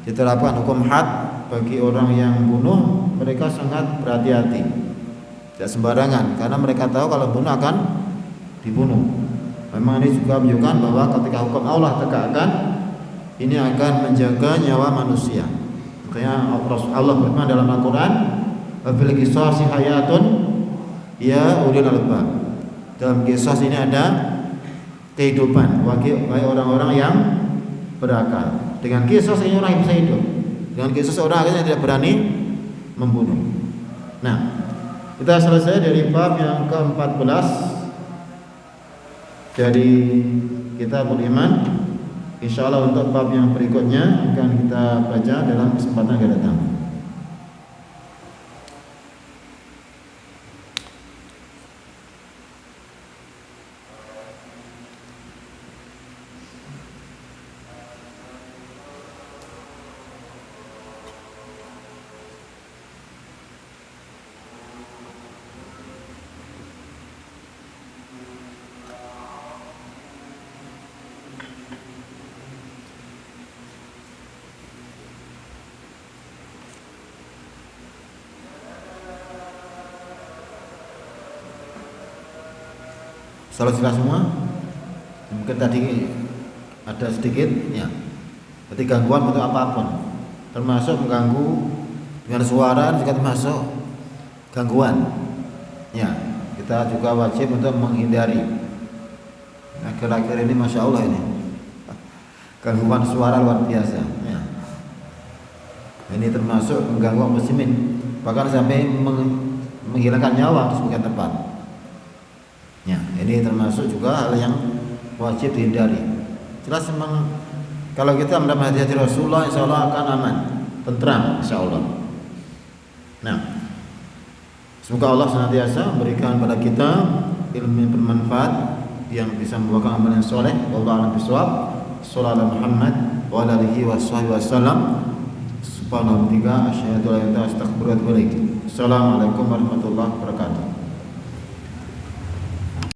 diterapkan hukum had bagi orang yang membunuh, mereka sangat berhati-hati, tidak sembarangan, karena mereka tahu kalau bunuh akan dibunuh. Memang ini juga menunjukkan bahwa ketika hukum Allah tegakkan, ini akan menjaga nyawa manusia. Makanya Allah berfirman dalam Al-Quran, "Fil qisasi hayatun ya ulil albab." Dalam qisas ini ada kehidupan bagi orang-orang yang berakal. Dengan qisas ini orang yang bisa hidup. Dengan qisas orang akhirnya tidak berani membunuh. Nah, kita selesai dari bab yang ke-14 dari Kitabul Iman. Insyaallah untuk bab yang berikutnya akan kita baca dalam kesempatan yang akan datang. Salah jelas semua? Mungkin tadi ada sedikit ya. Berarti gangguan bentuk apapun, termasuk mengganggu dengan suara juga termasuk gangguan. Ya, kita juga wajib untuk menghindari. Akhir-akhir ini masya Allah ini gangguan suara luar biasa. Ya. Ini termasuk mengganggu muslimin, bahkan sampai menghilangkan nyawa di sebagian tempat. Ya, ini termasuk juga hal yang wajib dihindari. Jelas memang kalau kita mendapat hati Rasulullah, insya Allah akan aman, tentram, insya Allah. Nah, semoga Allah senantiasa memberikan pada kita ilmu yang bermanfaat yang bisa membawa amalan yang soleh. Wallahu a'lam bishawab. Sallallahu Muhammad wa ala alihi wasallam. Subhanallah, asyhadu an la ilaha illa anta astaghfiruka wa atubu ilaik. Assalamualaikum warahmatullahi wabarakatuh.